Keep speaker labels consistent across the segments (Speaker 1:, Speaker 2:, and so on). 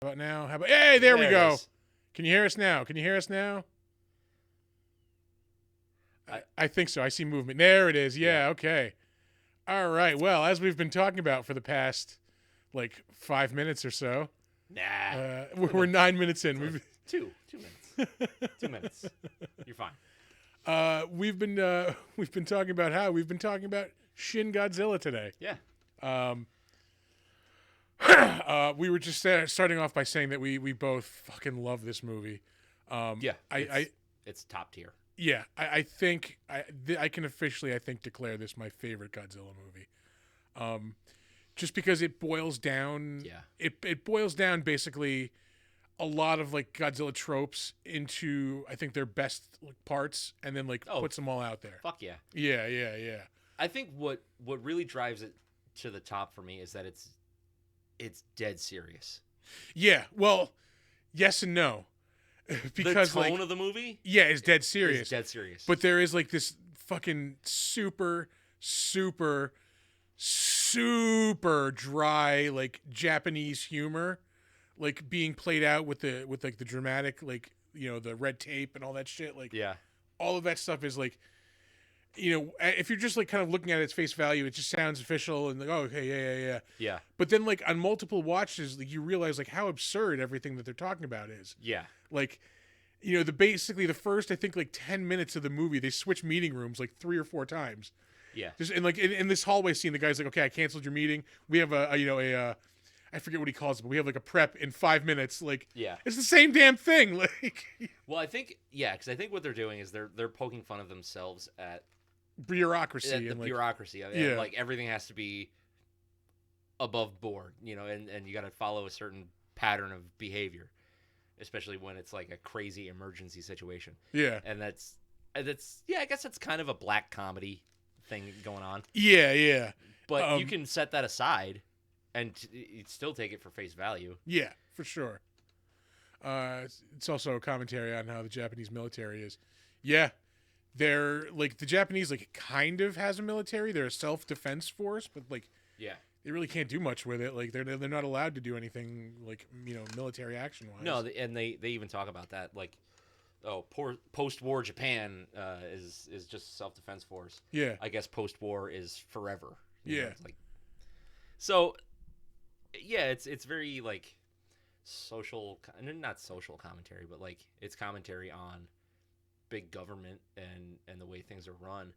Speaker 1: about now? How about hey, there we
Speaker 2: it
Speaker 1: go.
Speaker 2: is.
Speaker 1: Can you hear us now? I think so. I see movement. There it is. Yeah, okay. All right. Well, as we've been talking about for the past like 5 minutes or so,
Speaker 2: Nah.
Speaker 1: we're 9 minutes in. We've
Speaker 2: 2 minutes. 2 minutes. You're fine.
Speaker 1: we've been talking about Shin Godzilla today.
Speaker 2: Yeah.
Speaker 1: We were just starting off by saying that we both fucking love this movie.
Speaker 2: It's top tier.
Speaker 1: Yeah, I think I can officially, I think, declare this my favorite Godzilla movie. Just because it boils down, it boils down basically a lot of like Godzilla tropes into I think their best parts, and then like puts them all out there.
Speaker 2: Fuck yeah.
Speaker 1: Yeah.
Speaker 2: I think what really drives it to the top for me is that it's dead serious.
Speaker 1: Yeah. Well, yes and no. Because
Speaker 2: the tone of the movie,
Speaker 1: is dead serious.
Speaker 2: It's dead serious.
Speaker 1: But there is like this fucking super dry like Japanese humor, like being played out with like the dramatic like the red tape and all that shit. Like all of that stuff is like if you're just like kind of looking at its face value, it just sounds official and like okay yeah. But then like on multiple watches, like you realize like how absurd everything that they're talking about is.
Speaker 2: Yeah.
Speaker 1: Like, basically the first I think like 10 minutes of the movie, they switch meeting rooms like 3 or 4 times.
Speaker 2: Yeah.
Speaker 1: Just and like in this hallway scene, the guy's like, okay, I canceled your meeting. We have a I forget what he calls it, but we have like a prep in 5 minutes. Like, it's the same damn thing. Like,
Speaker 2: well, I think because I think what they're doing is they're poking fun of themselves at
Speaker 1: bureaucracy
Speaker 2: and bureaucracy. And like everything has to be above board, and you got to follow a certain pattern of behavior, especially when it's like a crazy emergency situation.
Speaker 1: Yeah.
Speaker 2: And that's I guess that's kind of a black comedy thing going on.
Speaker 1: Yeah.
Speaker 2: But you can set that aside and you'd still take it for face value.
Speaker 1: Yeah, for sure. It's also a commentary on how the Japanese military is. Yeah. They're like the Japanese like kind of has a military. They're a self-defense force, but like they really can't do much with it. Like they're not allowed to do anything like military action wise.
Speaker 2: No, and they even talk about that like post-war Japan is just self-defense force.
Speaker 1: Yeah.
Speaker 2: I guess post-war is forever.
Speaker 1: It's
Speaker 2: like so. Yeah, it's very like not social commentary, but like it's commentary on big government and the way things are run.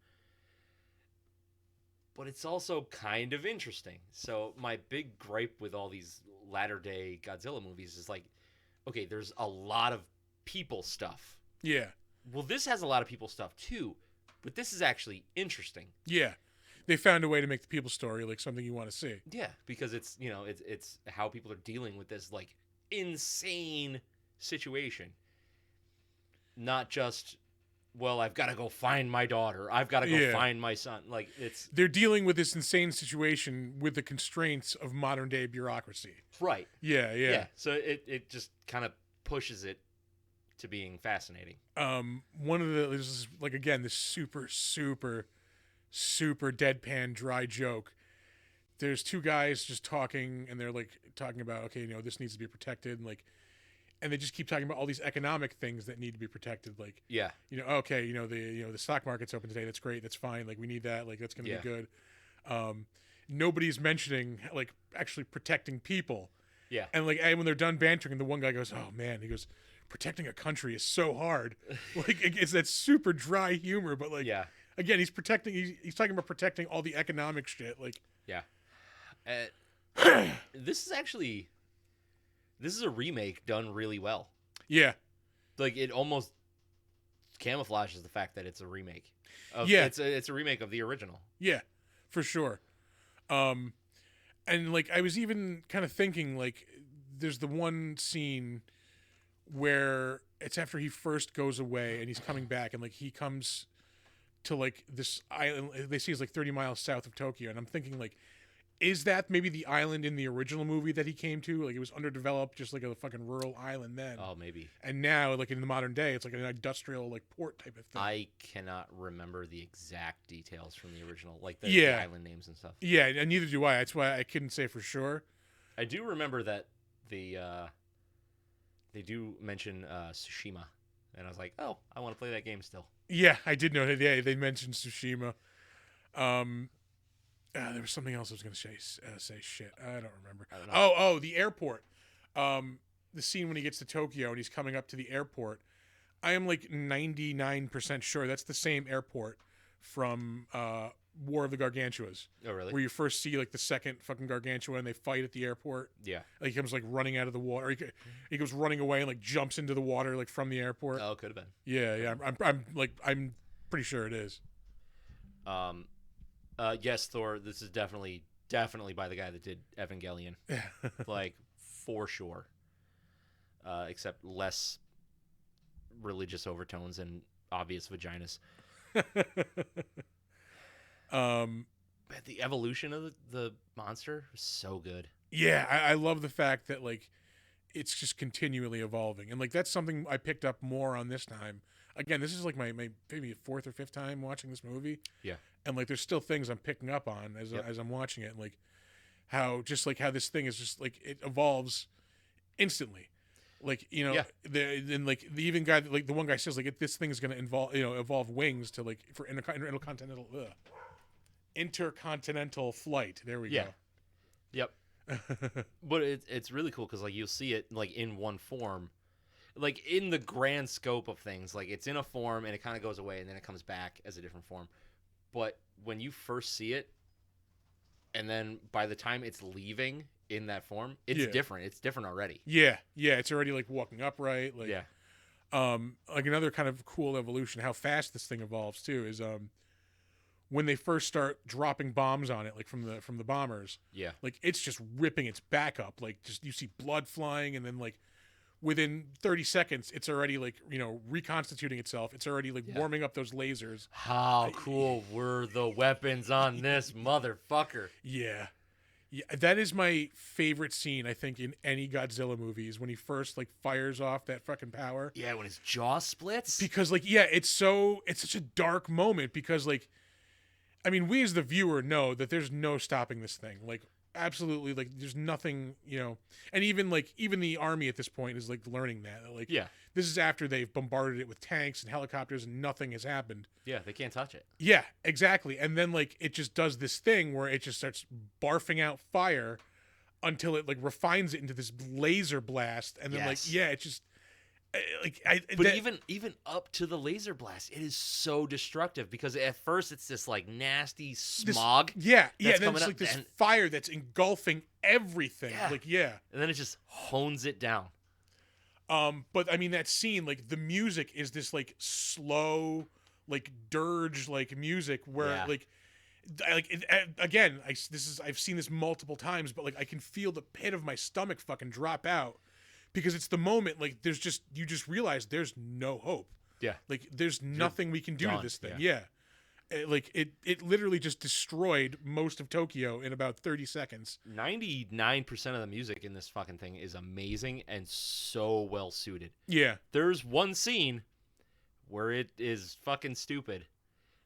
Speaker 2: But it's also kind of interesting. So my big gripe with all these latter-day Godzilla movies is like, okay, there's a lot of people stuff.
Speaker 1: Yeah.
Speaker 2: Well, this has a lot of people stuff too, but this is actually interesting.
Speaker 1: Yeah. They found a way to make the people story like something you want to see.
Speaker 2: Yeah, because it's it's how people are dealing with this like insane situation. Not just, well, I've got to go find my daughter. I've got to go find my son. Like they're
Speaker 1: dealing with this insane situation with the constraints of modern day bureaucracy.
Speaker 2: Right.
Speaker 1: Yeah.
Speaker 2: So it just kind of pushes it to being fascinating.
Speaker 1: One of the this is like again this super deadpan dry joke. There's 2 guys just talking and they're like talking about okay, this needs to be protected and they just keep talking about all these economic things that need to be protected. Like, okay, the stock market's open today. That's great. That's fine. Like, we need that. Like, that's going to be good. Nobody's mentioning like actually protecting people.
Speaker 2: Yeah.
Speaker 1: And like, and when they're done bantering, the one guy goes, "Oh man," he goes, "protecting a country is so hard." Like, it's that super dry humor, but like, again, he's talking about protecting all the economic shit. Like,
Speaker 2: this is a remake done really well.
Speaker 1: Yeah.
Speaker 2: Like it almost camouflages the fact that it's a remake. It's a remake of the original.
Speaker 1: Yeah, for sure. And like I was even kind of thinking like there's the one scene where it's after he first goes away and he's coming back and like he comes to like this island they see is like 30 miles south of Tokyo and I'm thinking like is that maybe the island in the original movie that he came to? Like, it was underdeveloped, just like a fucking rural island then.
Speaker 2: Oh, maybe.
Speaker 1: And now, like, in the modern day, it's like an industrial, like, port type of thing.
Speaker 2: I cannot remember the exact details from the original, like the island names and stuff.
Speaker 1: Yeah, and neither do I. That's why I couldn't say for sure.
Speaker 2: I do remember that the they do mention Tsushima, and I was like, oh, I want to play that game still.
Speaker 1: Yeah, I did know that. Yeah, they mentioned Tsushima. There was something else I was going to say. Shit, I don't remember.
Speaker 2: I don't know.
Speaker 1: Oh, the airport. The scene when he gets to Tokyo and he's coming up to the airport. I am like 99% sure that's the same airport from War of the Gargantuas.
Speaker 2: Oh, really?
Speaker 1: Where you first see like the second fucking Gargantua and they fight at the airport.
Speaker 2: Yeah.
Speaker 1: Like he comes like running out of the water. He goes running away and like jumps into the water like from the airport.
Speaker 2: Oh, could have been.
Speaker 1: Yeah. I'm pretty sure it is.
Speaker 2: Yes, Thor. This is definitely by the guy that did Evangelion. Like for sure. Except less religious overtones and obvious vaginas. But the evolution of the monster was so good.
Speaker 1: Yeah, I love the fact that like it's just continually evolving, and like that's something I picked up more on this time. Again, this is like my maybe fourth or fifth time watching this movie.
Speaker 2: Yeah,
Speaker 1: and like there's still things I'm picking up on as I'm watching it, and like how this thing is just like it evolves instantly. Like, you know, then like the even guy, like the one guy says, like this thing is going to evolve wings to like for intercontinental flight. There we go.
Speaker 2: Yep. But it's really cool because like you'll see it like in one form, like in the grand scope of things. Like it's in a form and it kind of goes away and then it comes back as a different form. But when you first see it, and then by the time it's leaving in that form, it's different. It's different already.
Speaker 1: Yeah. It's already like walking upright. Like, like another kind of cool evolution, how fast this thing evolves too, is when they first start dropping bombs on it, like from the bombers.
Speaker 2: Yeah.
Speaker 1: Like it's just ripping its back up. Like just you see blood flying, and then like within 30 seconds, it's already like, you know, reconstituting itself. It's already like warming up those lasers.
Speaker 2: How cool were the weapons on this motherfucker?
Speaker 1: Yeah, that is my favorite scene, I think, in any Godzilla movie, is when he first like fires off that fucking power.
Speaker 2: Yeah, when his jaw splits.
Speaker 1: Because like, it's such a dark moment, because like, I mean, we as the viewer know that there's no stopping this thing. Like, absolutely, like there's nothing, you know. And even the army at this point is like learning that. Like, this is after they've bombarded it with tanks and helicopters and nothing has happened.
Speaker 2: Yeah, they can't touch it.
Speaker 1: Yeah, exactly. And then like it just does this thing where it just starts barfing out fire until it like refines it into this laser blast, and then it just
Speaker 2: even up to the laser blast, it is so destructive, because at first it's this like nasty smog.
Speaker 1: And then it's like this fire that's engulfing everything. And
Speaker 2: then it just hones it down.
Speaker 1: But I mean, that scene, like the music is this like slow, like dirge like music where again, I've seen this multiple times, but like I can feel the pit of my stomach fucking drop out. Because it's the moment, like, you just realize there's no hope. Yeah. Like, there's nothing we can do to this thing. Yeah. Like, it literally just destroyed most of Tokyo in about 30 seconds.
Speaker 2: 99% of the music in this fucking thing is amazing and so well suited.
Speaker 1: Yeah.
Speaker 2: There's one scene where it is fucking stupid.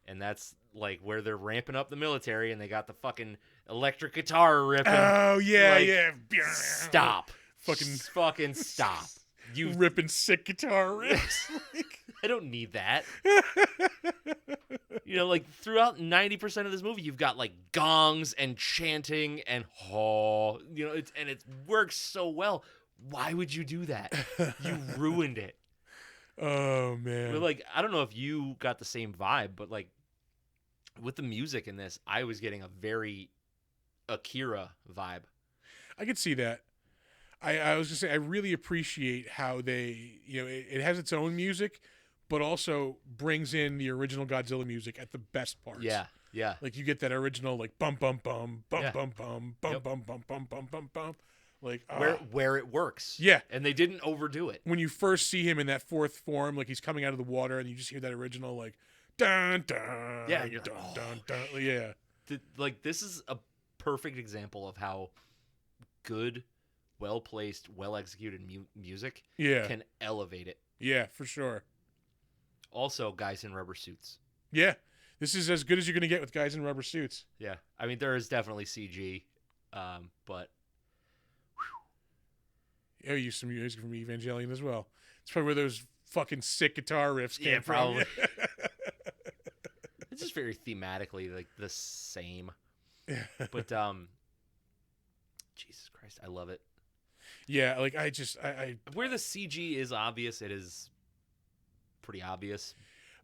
Speaker 2: And that's, like, where they're ramping up the military and they got the fucking electric guitar ripping.
Speaker 1: Oh, yeah,
Speaker 2: like, Stop. Fucking stop.
Speaker 1: You ripping sick guitar riffs.
Speaker 2: I don't need that. You know, like throughout 90% of this movie, you've got like gongs and chanting and you know, it works so well. Why would you do that? You ruined it.
Speaker 1: Oh man.
Speaker 2: But like, I don't know if you got the same vibe, but like with the music in this, I was getting a very Akira vibe.
Speaker 1: I could see that. I was going to say, I really appreciate how they, you know, it has its own music, but also brings in the original Godzilla music at the best parts.
Speaker 2: Yeah.
Speaker 1: Like you get that original, like bum bum bum bum bum bum bum bum bum bum bum bum bum, like
Speaker 2: where it works.
Speaker 1: Yeah,
Speaker 2: and they didn't overdo it.
Speaker 1: When you first see him in that fourth form, like he's coming out of the water, and you just hear that original, like dun dun.
Speaker 2: Yeah,
Speaker 1: dun dun dun. Yeah.
Speaker 2: Like this is a perfect example of how good, well-placed, well-executed music can elevate it.
Speaker 1: Yeah, for sure.
Speaker 2: Also, guys in rubber suits.
Speaker 1: Yeah, this is as good as you're going to get with guys in rubber suits.
Speaker 2: Yeah, I mean, there is definitely CG, but...
Speaker 1: I used some music from Evangelion as well. It's probably where those fucking sick guitar riffs came from.
Speaker 2: Probably. It's just very thematically like the same. But Jesus Christ, I love it.
Speaker 1: Yeah, like I
Speaker 2: where the CG is obvious, it is pretty obvious.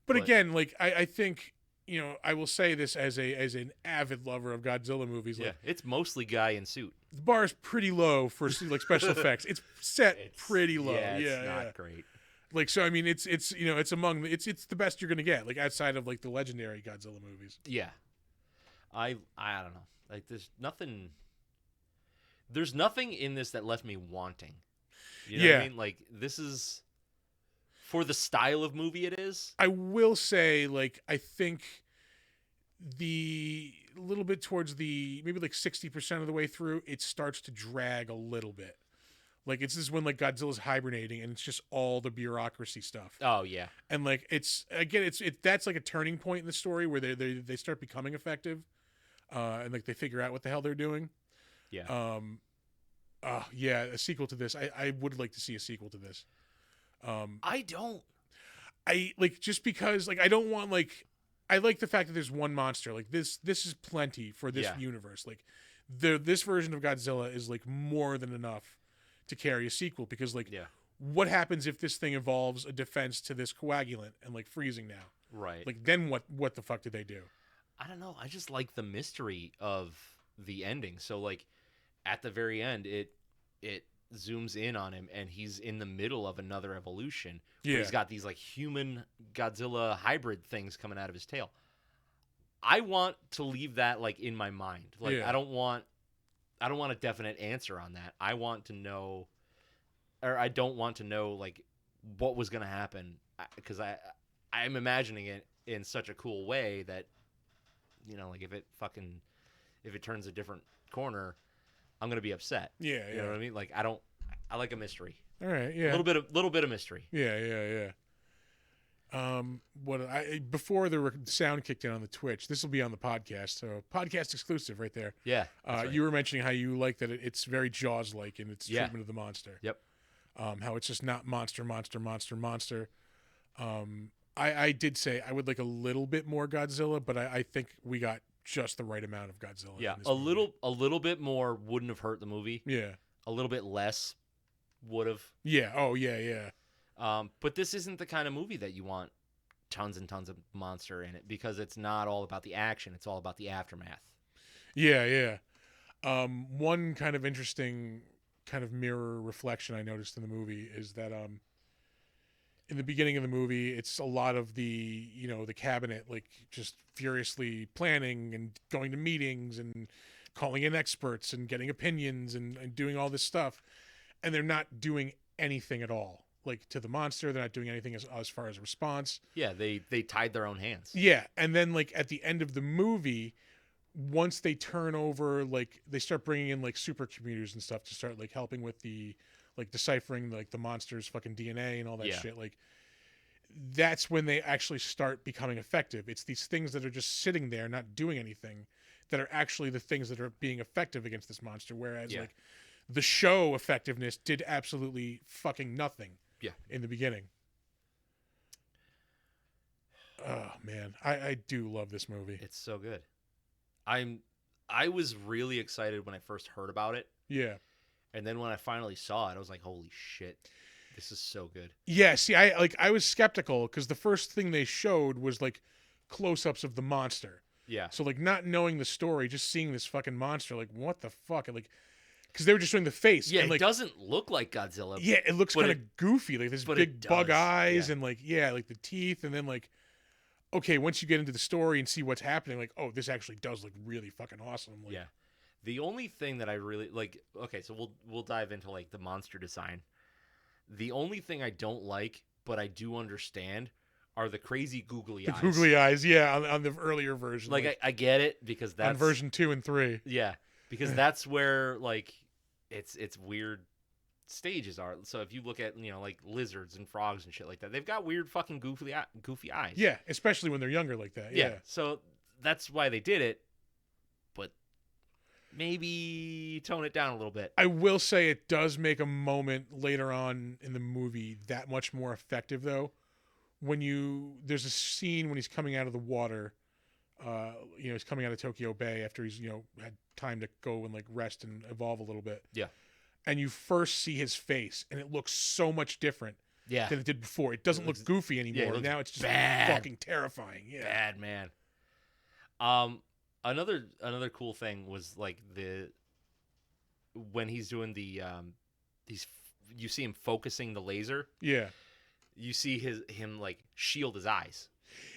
Speaker 1: But again, like I think, you know, I will say this as an avid lover of Godzilla movies. Like,
Speaker 2: it's mostly guy in suit.
Speaker 1: The bar is pretty low for like special effects. It's set pretty low.
Speaker 2: Yeah, it's not great.
Speaker 1: Like, so I mean, it's you know, it's among it's the best you're gonna get, like outside of like the legendary Godzilla movies.
Speaker 2: Yeah, I don't know. Like, there's nothing in this that left me wanting. You know what I mean? Like, this is for the style of movie it is.
Speaker 1: I will say, like, I think the little bit towards the maybe like 60% of the way through, it starts to drag a little bit. Like, it's this when like Godzilla's hibernating and it's just all the bureaucracy stuff.
Speaker 2: Oh yeah.
Speaker 1: And like it's that's like a turning point in the story where they start becoming effective, and like they figure out what the hell they're doing.
Speaker 2: Yeah.
Speaker 1: Yeah, a sequel to this. I would like to see a sequel to this.
Speaker 2: I don't.
Speaker 1: I like, just because like I don't want, like, I like the fact that there's one monster. Like, this is plenty for this universe. Like, this version of Godzilla is like more than enough to carry a sequel, because like what happens if this thing evolves a defense to this coagulant and like freezing now?
Speaker 2: Right.
Speaker 1: Like, then what the fuck did they do?
Speaker 2: I don't know. I just like the mystery of the ending. So like at the very end, it zooms in on him and he's in the middle of another evolution. Yeah. He's got these like human Godzilla hybrid things coming out of his tail. I want to leave that like in my mind. Like, I don't want a definite answer on that. I want to know, or I don't want to know like what was going to happen, because I'm imagining it in such a cool way that, you know, like if it turns a different corner, I'm going to be upset. Yeah. You know what I mean? Like, I like a mystery.
Speaker 1: All right. Yeah.
Speaker 2: A little bit of mystery.
Speaker 1: Yeah. Before the sound kicked in on the Twitch, this will be on the podcast, so podcast exclusive right there.
Speaker 2: Yeah. Right.
Speaker 1: You were mentioning how you like that it's very Jaws-like in its treatment of the monster.
Speaker 2: Yep.
Speaker 1: How it's just not monster. I did say I would like a little bit more Godzilla, but I think we got just the right amount of Godzilla.
Speaker 2: Yeah.
Speaker 1: In this movie.
Speaker 2: A little bit more wouldn't have hurt the movie.
Speaker 1: Yeah.
Speaker 2: A little bit less would have.
Speaker 1: Yeah. Oh yeah.
Speaker 2: But this isn't the kind of movie that you want tons and tons of monster in it, because it's not all about the action. It's all about the aftermath.
Speaker 1: Yeah. One kind of interesting kind of mirror reflection I noticed in the movie is that in the beginning of the movie, it's a lot of the cabinet like just furiously planning and going to meetings and calling in experts and getting opinions and doing all this stuff, and they're not doing anything at all. Like, to the monster, they're not doing anything as far as a response.
Speaker 2: Yeah, they tied their own hands.
Speaker 1: Yeah, and then like at the end of the movie, once they turn over, like they start bringing in like supercomputers and stuff to start like helping with the like deciphering like the monster's fucking DNA and all that shit. Like, that's when they actually start becoming effective. It's these things that are just sitting there not doing anything that are actually the things that are being effective against this monster. Whereas like the show effectiveness did absolutely fucking nothing.
Speaker 2: Yeah.
Speaker 1: In the beginning. Oh man, I do love this movie.
Speaker 2: It's so good. I was really excited when I first heard about it.
Speaker 1: Yeah.
Speaker 2: And then when I finally saw it, I was like, holy shit, this is so good.
Speaker 1: Yeah, see, I was skeptical because the first thing they showed was like close-ups of the monster.
Speaker 2: Yeah.
Speaker 1: So like, not knowing the story, just seeing this fucking monster, like, what the fuck? And like, because they were just showing the face.
Speaker 2: Yeah,
Speaker 1: and, like,
Speaker 2: it doesn't look like Godzilla.
Speaker 1: Yeah, it looks kind of goofy, like this big bug eyes and like, like the teeth. And then like, okay, once you get into the story and see what's happening, like, oh, this actually does look really fucking awesome. Like,
Speaker 2: yeah. The only thing that I really like, okay, so we'll dive into like the monster design. The only thing I don't like, but I do understand, are the crazy googly eyes.
Speaker 1: The googly eyes, yeah, on the earlier version.
Speaker 2: Like I get it, because that's
Speaker 1: on version 2 and 3.
Speaker 2: Yeah. Because that's where like it's weird stages are. So if you look at, like lizards and frogs and shit like that, they've got weird fucking goofy eyes.
Speaker 1: Yeah, especially when they're younger like that. Yeah.
Speaker 2: So that's why they did it. But maybe tone it down a little bit.
Speaker 1: I will say it does make a moment later on in the movie that much more effective, though. There's a scene when he's coming out of the water, he's coming out of Tokyo Bay after he's, had time to go and like rest and evolve a little bit.
Speaker 2: Yeah.
Speaker 1: And you first see his face and it looks so much different than it did before. It doesn't look goofy anymore.
Speaker 2: Yeah,
Speaker 1: now it's just
Speaker 2: bad.
Speaker 1: fucking terrifying. Yeah.
Speaker 2: Bad, man. Another cool thing was like when he's doing you see him focusing the laser.
Speaker 1: Yeah.
Speaker 2: You see him like shield his eyes.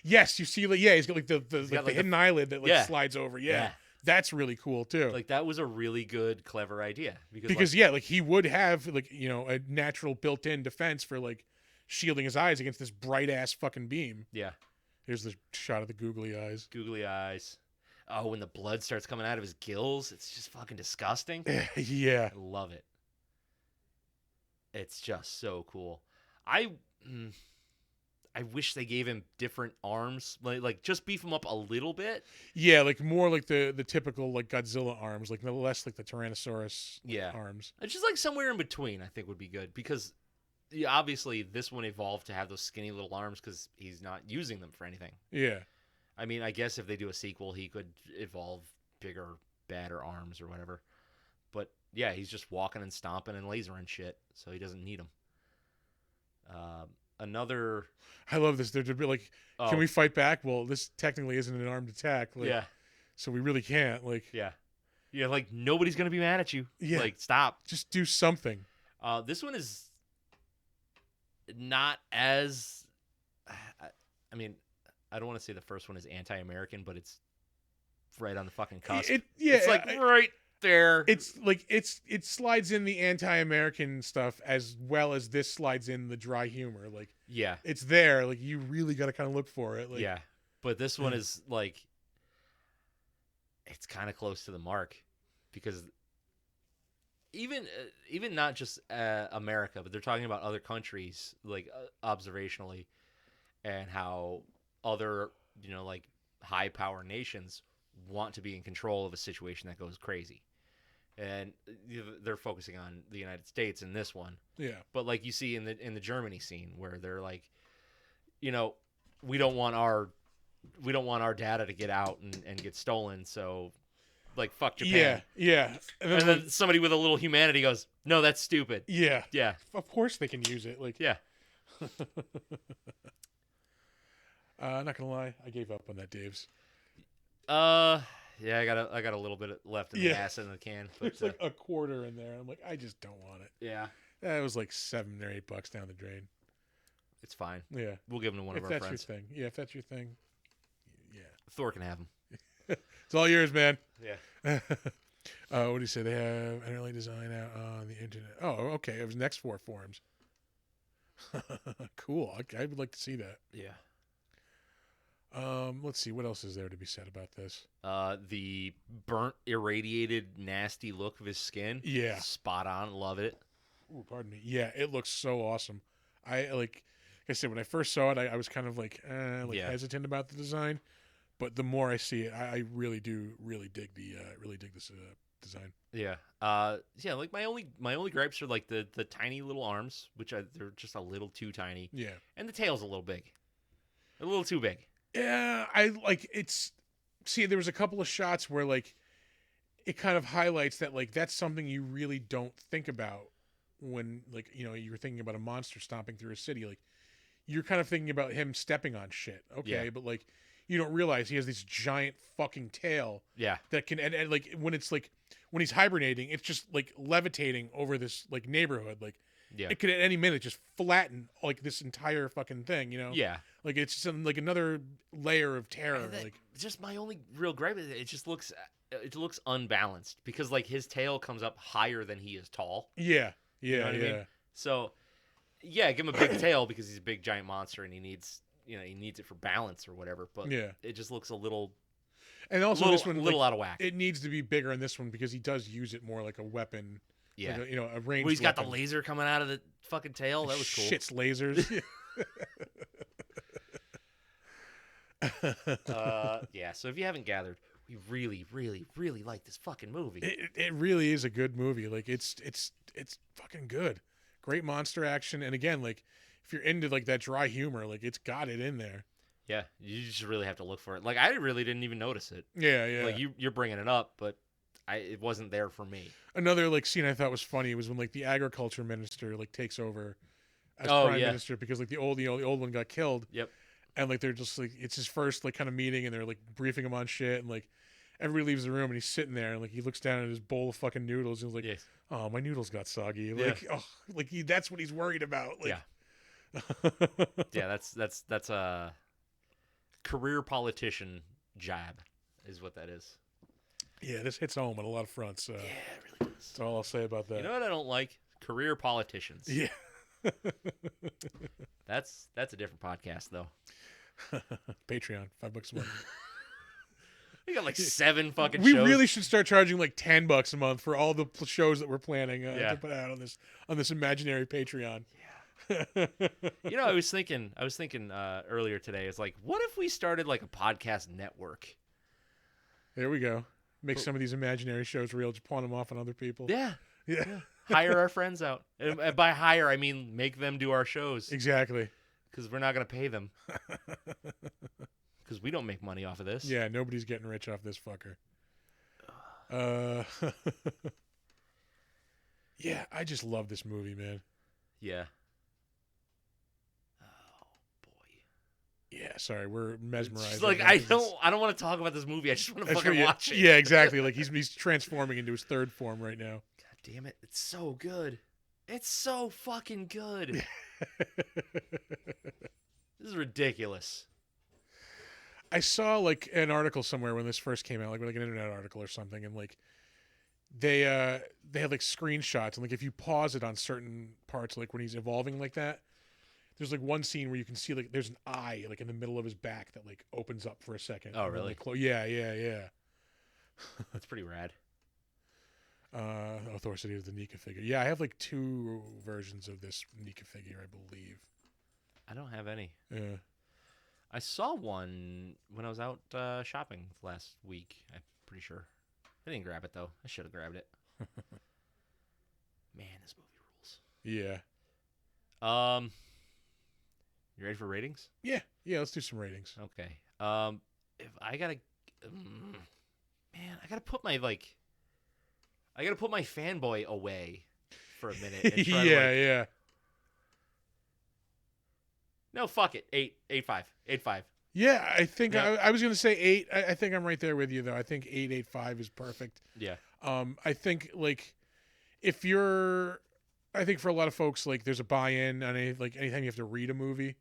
Speaker 1: Yes, you see, he's got like the hidden eyelid that slides over. Yeah, that's really cool too.
Speaker 2: Like that was a really good, clever idea
Speaker 1: because he would have a natural built-in defense for like shielding his eyes against this bright ass fucking beam.
Speaker 2: Yeah.
Speaker 1: Here's the shot of the googly eyes.
Speaker 2: Googly eyes. Oh, when the blood starts coming out of his gills, it's just fucking disgusting.
Speaker 1: Yeah.
Speaker 2: I love it. It's just so cool. I wish they gave him different arms, like just beef him up a little bit. Yeah,
Speaker 1: like more like the typical like Godzilla arms, like less like the Tyrannosaurus arms.
Speaker 2: It's just like somewhere in between, I think would be good because obviously this one evolved to have those skinny little arms because he's not using them for anything.
Speaker 1: Yeah.
Speaker 2: I mean, I guess if they do a sequel, he could evolve bigger, badder arms or whatever. But yeah, he's just walking and stomping and lasering shit, so he doesn't need them.
Speaker 1: I love this. They're like, can we fight back? Well, this technically isn't an armed attack. Like, so we really can't. Like,
Speaker 2: like nobody's gonna be mad at you.
Speaker 1: Yeah,
Speaker 2: like stop.
Speaker 1: Just do something.
Speaker 2: This one is not as. I mean, I don't want to say the first one is anti-American, but it's right on the fucking cusp. It's like right there.
Speaker 1: It's like it slides in the anti-American stuff as well as this slides in the dry humor. Like, it's there. Like, you really got to kind of look for it. Like,
Speaker 2: but this one is like, it's kind of close to the mark because even not just America, but they're talking about other countries, like observationally, and how other like high power nations want to be in control of a situation that goes crazy. And they're focusing on the United States in this one.
Speaker 1: Yeah.
Speaker 2: But like you see in the Germany scene where they're like, we don't want our data to get out and get stolen, so like fuck Japan.
Speaker 1: Yeah.
Speaker 2: And then somebody with a little humanity goes, "No, that's stupid."
Speaker 1: Yeah.
Speaker 2: Yeah.
Speaker 1: Of course they can use it. Like,
Speaker 2: yeah.
Speaker 1: I'm not gonna lie, I gave up on that, Dave's.
Speaker 2: Yeah, I got a little bit left in the gas in the can. But,
Speaker 1: there's like a quarter in there. I'm like, I just don't want it.
Speaker 2: Yeah.
Speaker 1: It was like $7 or $8 down the drain.
Speaker 2: It's fine.
Speaker 1: Yeah.
Speaker 2: We'll give them to one of our friends.
Speaker 1: If that's your thing. Yeah, if that's your thing. Yeah.
Speaker 2: Thor can have them.
Speaker 1: It's all yours, man.
Speaker 2: Yeah.
Speaker 1: What do you say? They have an early design out on the internet. Oh, okay. It was next 4 forums. Cool. I would like to see that.
Speaker 2: Yeah.
Speaker 1: Let's see. What else is there to be said about this?
Speaker 2: The burnt, irradiated, nasty look of his skin.
Speaker 1: Yeah.
Speaker 2: Spot on. Love it.
Speaker 1: Ooh, pardon me. Yeah, it looks so awesome. Like I said, when I first saw it, I was kind of hesitant about the design, but the more I see it, I really dig this design.
Speaker 2: Yeah. Like my only gripes are like the tiny little arms, which they're just a little too tiny.
Speaker 1: Yeah.
Speaker 2: And the tail's a little big. A little too big.
Speaker 1: Yeah, there was a couple of shots where like it kind of highlights that like that's something you really don't think about when like you're thinking about a monster stomping through a city. Like, you're kind of thinking about him stepping on shit. Okay, but like you don't realize he has this giant fucking tail.
Speaker 2: Yeah.
Speaker 1: That can and like when he's hibernating, it's just like levitating over this like neighborhood. Like, it could at any minute just flatten like this entire fucking thing.
Speaker 2: Yeah.
Speaker 1: Like, it's just like another layer of terror. Like,
Speaker 2: just my only real gripe is it just looks unbalanced because like his tail comes up higher than he is tall.
Speaker 1: Yeah.
Speaker 2: You know what I mean? So, give him a big tail because he's a big giant monster and he needs it for balance or whatever. But it just looks a little.
Speaker 1: And also this one,
Speaker 2: a little out of whack.
Speaker 1: It needs to be bigger in this one because he does use it more like a weapon.
Speaker 2: Yeah.
Speaker 1: Like a ranged.
Speaker 2: Well, he's got
Speaker 1: weapon.
Speaker 2: the laser coming out of the fucking tail. That was cool.
Speaker 1: Shit's lasers.
Speaker 2: So if you haven't gathered, we really, really, really like this fucking movie.
Speaker 1: It really is a good movie. Like it's fucking good. Great monster action, and again, like if you're into like that dry humor, like it's got it in there.
Speaker 2: Yeah, you just really have to look for it. Like I really didn't even notice it.
Speaker 1: Yeah, yeah.
Speaker 2: Like you're bringing it up, but it wasn't there for me.
Speaker 1: Another like scene I thought was funny was when like the agriculture minister like takes over as prime minister because like the old one got killed.
Speaker 2: Yep.
Speaker 1: And like they're just like it's his first like kind of meeting, and they're like briefing him on shit, and like everybody leaves the room, and he's sitting there, and like he looks down at his bowl of fucking noodles, and he's like,
Speaker 2: yes.
Speaker 1: "Oh, my noodles got soggy." Like, that's what he's worried about. Like,
Speaker 2: yeah, that's a career politician jab, is what that is.
Speaker 1: Yeah, this hits home on a lot of fronts.
Speaker 2: Yeah, it really does.
Speaker 1: That's all I'll say about that.
Speaker 2: You know what I don't like? Career politicians.
Speaker 1: Yeah.
Speaker 2: That's a different podcast though.
Speaker 1: Patreon, $5 a month.
Speaker 2: We got like 7 fucking
Speaker 1: we
Speaker 2: shows.
Speaker 1: Really should start charging like $10 a month for all the shows that we're planning to put out on this imaginary Patreon.
Speaker 2: Yeah. You know, I was thinking earlier today, it's like, what if we started like a podcast network?
Speaker 1: There we go. Make some of these imaginary shows real, just pawn them off on other people.
Speaker 2: Yeah.
Speaker 1: Yeah.
Speaker 2: Hire our friends out. And by hire, I mean make them do our shows.
Speaker 1: Exactly.
Speaker 2: Because we're not going to pay them. Because we don't make money off of this.
Speaker 1: Yeah, nobody's getting rich off this fucker. Yeah, I just love this movie, man.
Speaker 2: Yeah. Oh, boy.
Speaker 1: Yeah, sorry, we're mesmerized.
Speaker 2: It's like, I don't want to talk about this movie. I just want to fucking watch it.
Speaker 1: Yeah, exactly. Like he's transforming into his third form right now.
Speaker 2: God damn it. It's so good. It's so fucking good. This is ridiculous.
Speaker 1: I saw like an article somewhere when this first came out, like an internet article or something, and like they had like screenshots, and like if you pause it on certain parts, like when he's evolving like that, there's like one scene where you can see like there's an eye like in the middle of his back that like opens up for a second.
Speaker 2: Oh, really?
Speaker 1: Yeah.
Speaker 2: That's pretty rad.
Speaker 1: Thor City of the Nika figure. Yeah, I have like 2 versions of this Nika figure, I believe.
Speaker 2: I don't have any.
Speaker 1: Yeah.
Speaker 2: I saw one when I was out shopping last week. I'm pretty sure. I didn't grab it though. I should have grabbed it. Man, this movie rules.
Speaker 1: Yeah.
Speaker 2: You ready for ratings?
Speaker 1: Yeah. Let's do some ratings.
Speaker 2: Okay. If I gotta, man, I gotta put my fanboy away for a minute. And try
Speaker 1: yeah.
Speaker 2: No, fuck it. 8.5. 8.5.
Speaker 1: Yeah, I think I was going to say 8. I think I'm right there with you, though. I think 8.5 is perfect.
Speaker 2: Yeah.
Speaker 1: I think, like, I think for a lot of folks, like, there's a buy-in on anytime you have to read a movie.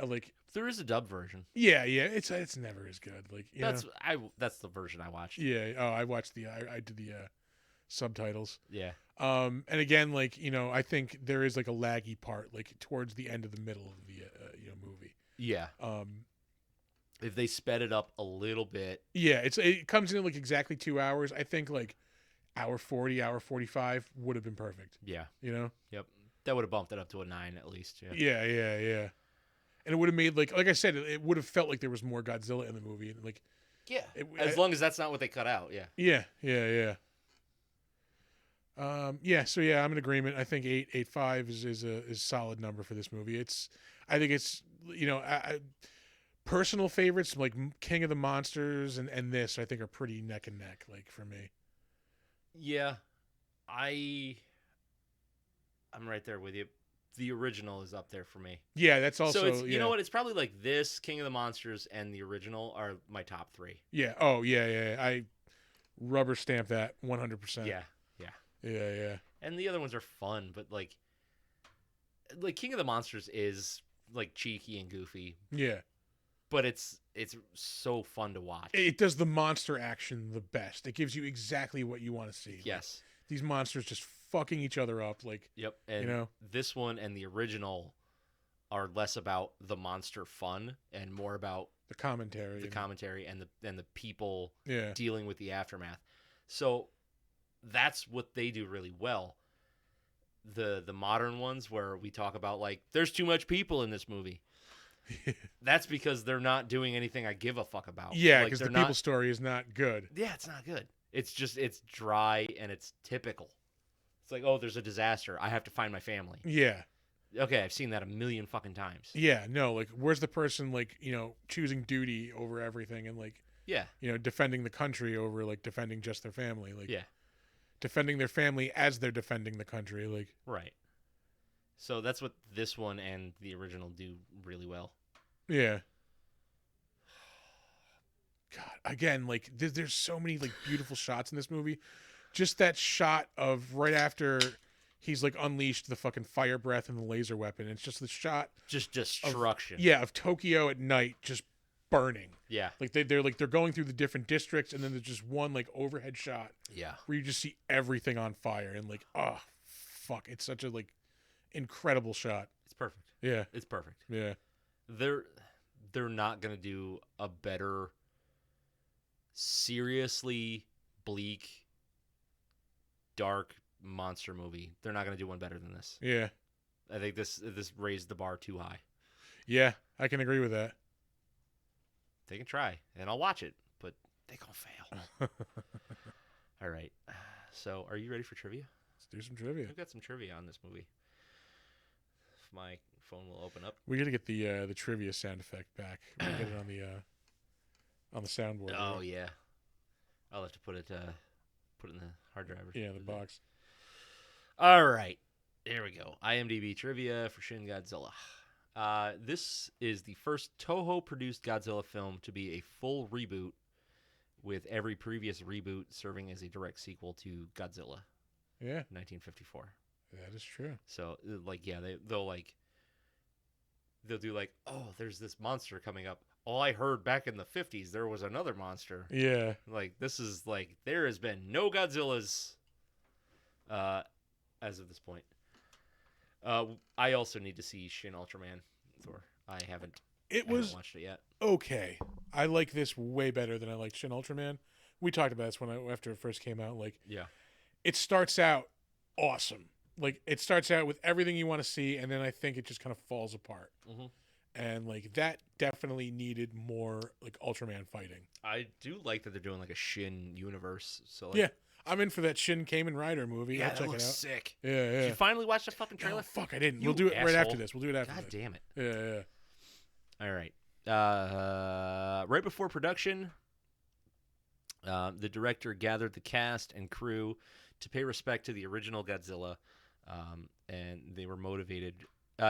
Speaker 1: Like,
Speaker 2: there is a dub version.
Speaker 1: Yeah. It's never as good. Like,
Speaker 2: that's the version I watched.
Speaker 1: Yeah. Oh, I watched I did the subtitles.
Speaker 2: Yeah.
Speaker 1: And again, like, I think there is like a laggy part, like towards the end of the middle of the movie.
Speaker 2: Yeah. If they sped it up a little bit.
Speaker 1: Yeah, it comes in like exactly 2 hours. I think like hour 40, hour 45 would have been perfect.
Speaker 2: Yeah.
Speaker 1: Yep.
Speaker 2: That would have bumped it up to a 9 at least.
Speaker 1: Yeah. Yeah. And it would have made like I said, it would have felt like there was more Godzilla in the movie, and like.
Speaker 2: Yeah. As long as that's not what they cut out. Yeah.
Speaker 1: Yeah. So I'm in agreement. I think 8.5 is a solid number for this movie. I think it's personal favorites like King of the Monsters and this I think are pretty neck and neck, like for me.
Speaker 2: Yeah, I'm right there with you. The original is up there for me.
Speaker 1: Yeah, that's also.
Speaker 2: So it's, you know what? It's probably like this, King of the Monsters, and the original are my top 3.
Speaker 1: Yeah. Oh yeah. I rubber stamp that 100%.
Speaker 2: Yeah.
Speaker 1: Yeah.
Speaker 2: And the other ones are fun, but like King of the Monsters is like cheeky and goofy.
Speaker 1: Yeah.
Speaker 2: But it's so fun to watch.
Speaker 1: It does the monster action the best. It gives you exactly what you want to see.
Speaker 2: Yes.
Speaker 1: Like, these monsters just fucking each other up, like.
Speaker 2: Yep. And this one and the original are less about the monster fun and more about
Speaker 1: the commentary
Speaker 2: and the people
Speaker 1: Yeah.
Speaker 2: dealing with the aftermath. So that's what they do really well. The modern ones where we talk about like there's too much people in this movie. That's because they're not doing anything I give a fuck about.
Speaker 1: Yeah, because the people story is not good.
Speaker 2: Yeah, it's not good. It's dry and it's typical. It's like, oh, there's a disaster. I have to find my family.
Speaker 1: Yeah.
Speaker 2: Okay, I've seen that a million fucking times.
Speaker 1: Yeah, no, like, where's the person, like, choosing duty over everything and, like, defending the country over, like, defending just their family. Like, defending their family as they're defending the country. Like,
Speaker 2: right. So that's what this one and the original do really well.
Speaker 1: Yeah. God, again, like, there's so many, like, beautiful shots in this movie. Just that shot of right after he's, like, unleashed the fucking fire breath and the laser weapon. It's just the shot.
Speaker 2: Just destruction.
Speaker 1: Of Tokyo at night just burning.
Speaker 2: Yeah.
Speaker 1: Like, they're going through the different districts, and then there's just one, like, overhead shot.
Speaker 2: Yeah.
Speaker 1: Where you just see everything on fire. And, like, oh, fuck. It's such a, like, incredible shot.
Speaker 2: It's perfect.
Speaker 1: Yeah.
Speaker 2: It's perfect.
Speaker 1: Yeah.
Speaker 2: They're not going to do a better, seriously bleak, dark monster movie. They're not going to do one better than this.
Speaker 1: Yeah.
Speaker 2: I think this raised the bar too high.
Speaker 1: Yeah, I can agree with that.
Speaker 2: They can try, and I'll watch it, but they gonna fail. All right. So, are you ready for trivia?
Speaker 1: Let's do some trivia.
Speaker 2: I've got some trivia on this movie. If my phone will open up.
Speaker 1: We got to get the trivia sound effect back. We'll get it on the soundboard.
Speaker 2: Oh
Speaker 1: right?
Speaker 2: yeah. I'll have to put it in the hard drive.
Speaker 1: Yeah, the box.
Speaker 2: All right. There we go. IMDb trivia for Shin Godzilla. This is the first Toho-produced Godzilla film to be a full reboot, with every previous reboot serving as a direct sequel to Godzilla.
Speaker 1: Yeah.
Speaker 2: 1954.
Speaker 1: That is true.
Speaker 2: So, like, yeah, they'll do like, oh, there's this monster coming up. Oh, I heard back in the 50s there was another monster.
Speaker 1: Yeah.
Speaker 2: Like, this is like, there has been no Godzillas as of this point. I also need to see Shin Ultraman Thor. I haven't watched it yet.
Speaker 1: Okay. I like this way better than I liked Shin Ultraman. We talked about this after it first came out. Like,
Speaker 2: yeah,
Speaker 1: it starts out awesome. Like, it starts out with everything you want to see, and then I think it just kind of falls apart.
Speaker 2: Mm-hmm.
Speaker 1: And, like, that definitely needed more, like, Ultraman fighting.
Speaker 2: I do like that they're doing, like, a Shin universe. So, like,
Speaker 1: yeah, I'm in for that Shin Kamen Rider movie.
Speaker 2: Yeah,
Speaker 1: I'll check it out.
Speaker 2: Sick.
Speaker 1: Yeah, yeah.
Speaker 2: Did you finally watch the fucking trailer?
Speaker 1: No, fuck, I didn't.
Speaker 2: You
Speaker 1: We'll do it
Speaker 2: asshole.
Speaker 1: right after this.
Speaker 2: God damn it.
Speaker 1: Yeah.
Speaker 2: All right. Right before production, the director gathered the cast and crew to pay respect to the original Godzilla, and they were motivated.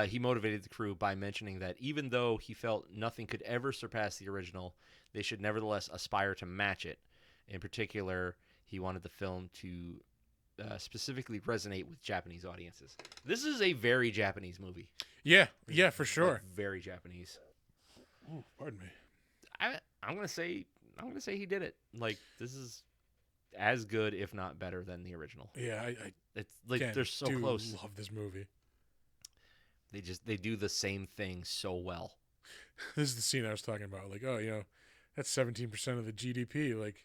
Speaker 2: He motivated the crew by mentioning that even though he felt nothing could ever surpass the original, they should nevertheless aspire to match it. In particular, he wanted the film to specifically resonate with Japanese audiences. This is a very Japanese movie.
Speaker 1: Yeah, for sure.
Speaker 2: Like, very Japanese.
Speaker 1: Oh, pardon me.
Speaker 2: I'm gonna say he did it. Like, this is as good, if not better, than the original.
Speaker 1: Yeah,
Speaker 2: it's like they're so close.
Speaker 1: Love this movie.
Speaker 2: They do the same thing so well.
Speaker 1: This is the scene I was talking about. Like, oh, that's 17% of the GDP. Like,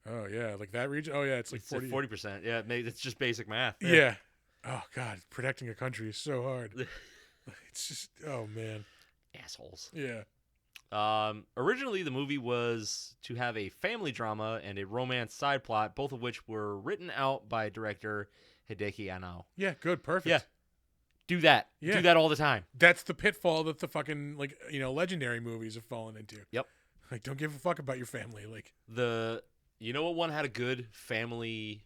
Speaker 1: oh yeah, like that region. Oh yeah, it's like
Speaker 2: 40%. Yeah, it's just basic math.
Speaker 1: Yeah. Oh god, protecting a country is so hard. It's just, oh man,
Speaker 2: assholes.
Speaker 1: Yeah.
Speaker 2: Originally, the movie was to have a family drama and a romance side plot, both of which were written out by director Hideki Anno.
Speaker 1: Yeah, good, perfect.
Speaker 2: Yeah. Do that.
Speaker 1: Yeah.
Speaker 2: Do that all the time.
Speaker 1: That's the pitfall that the fucking, like, legendary movies have fallen into.
Speaker 2: Yep.
Speaker 1: Like, don't give a fuck about your family. Like,
Speaker 2: you know what one had a good family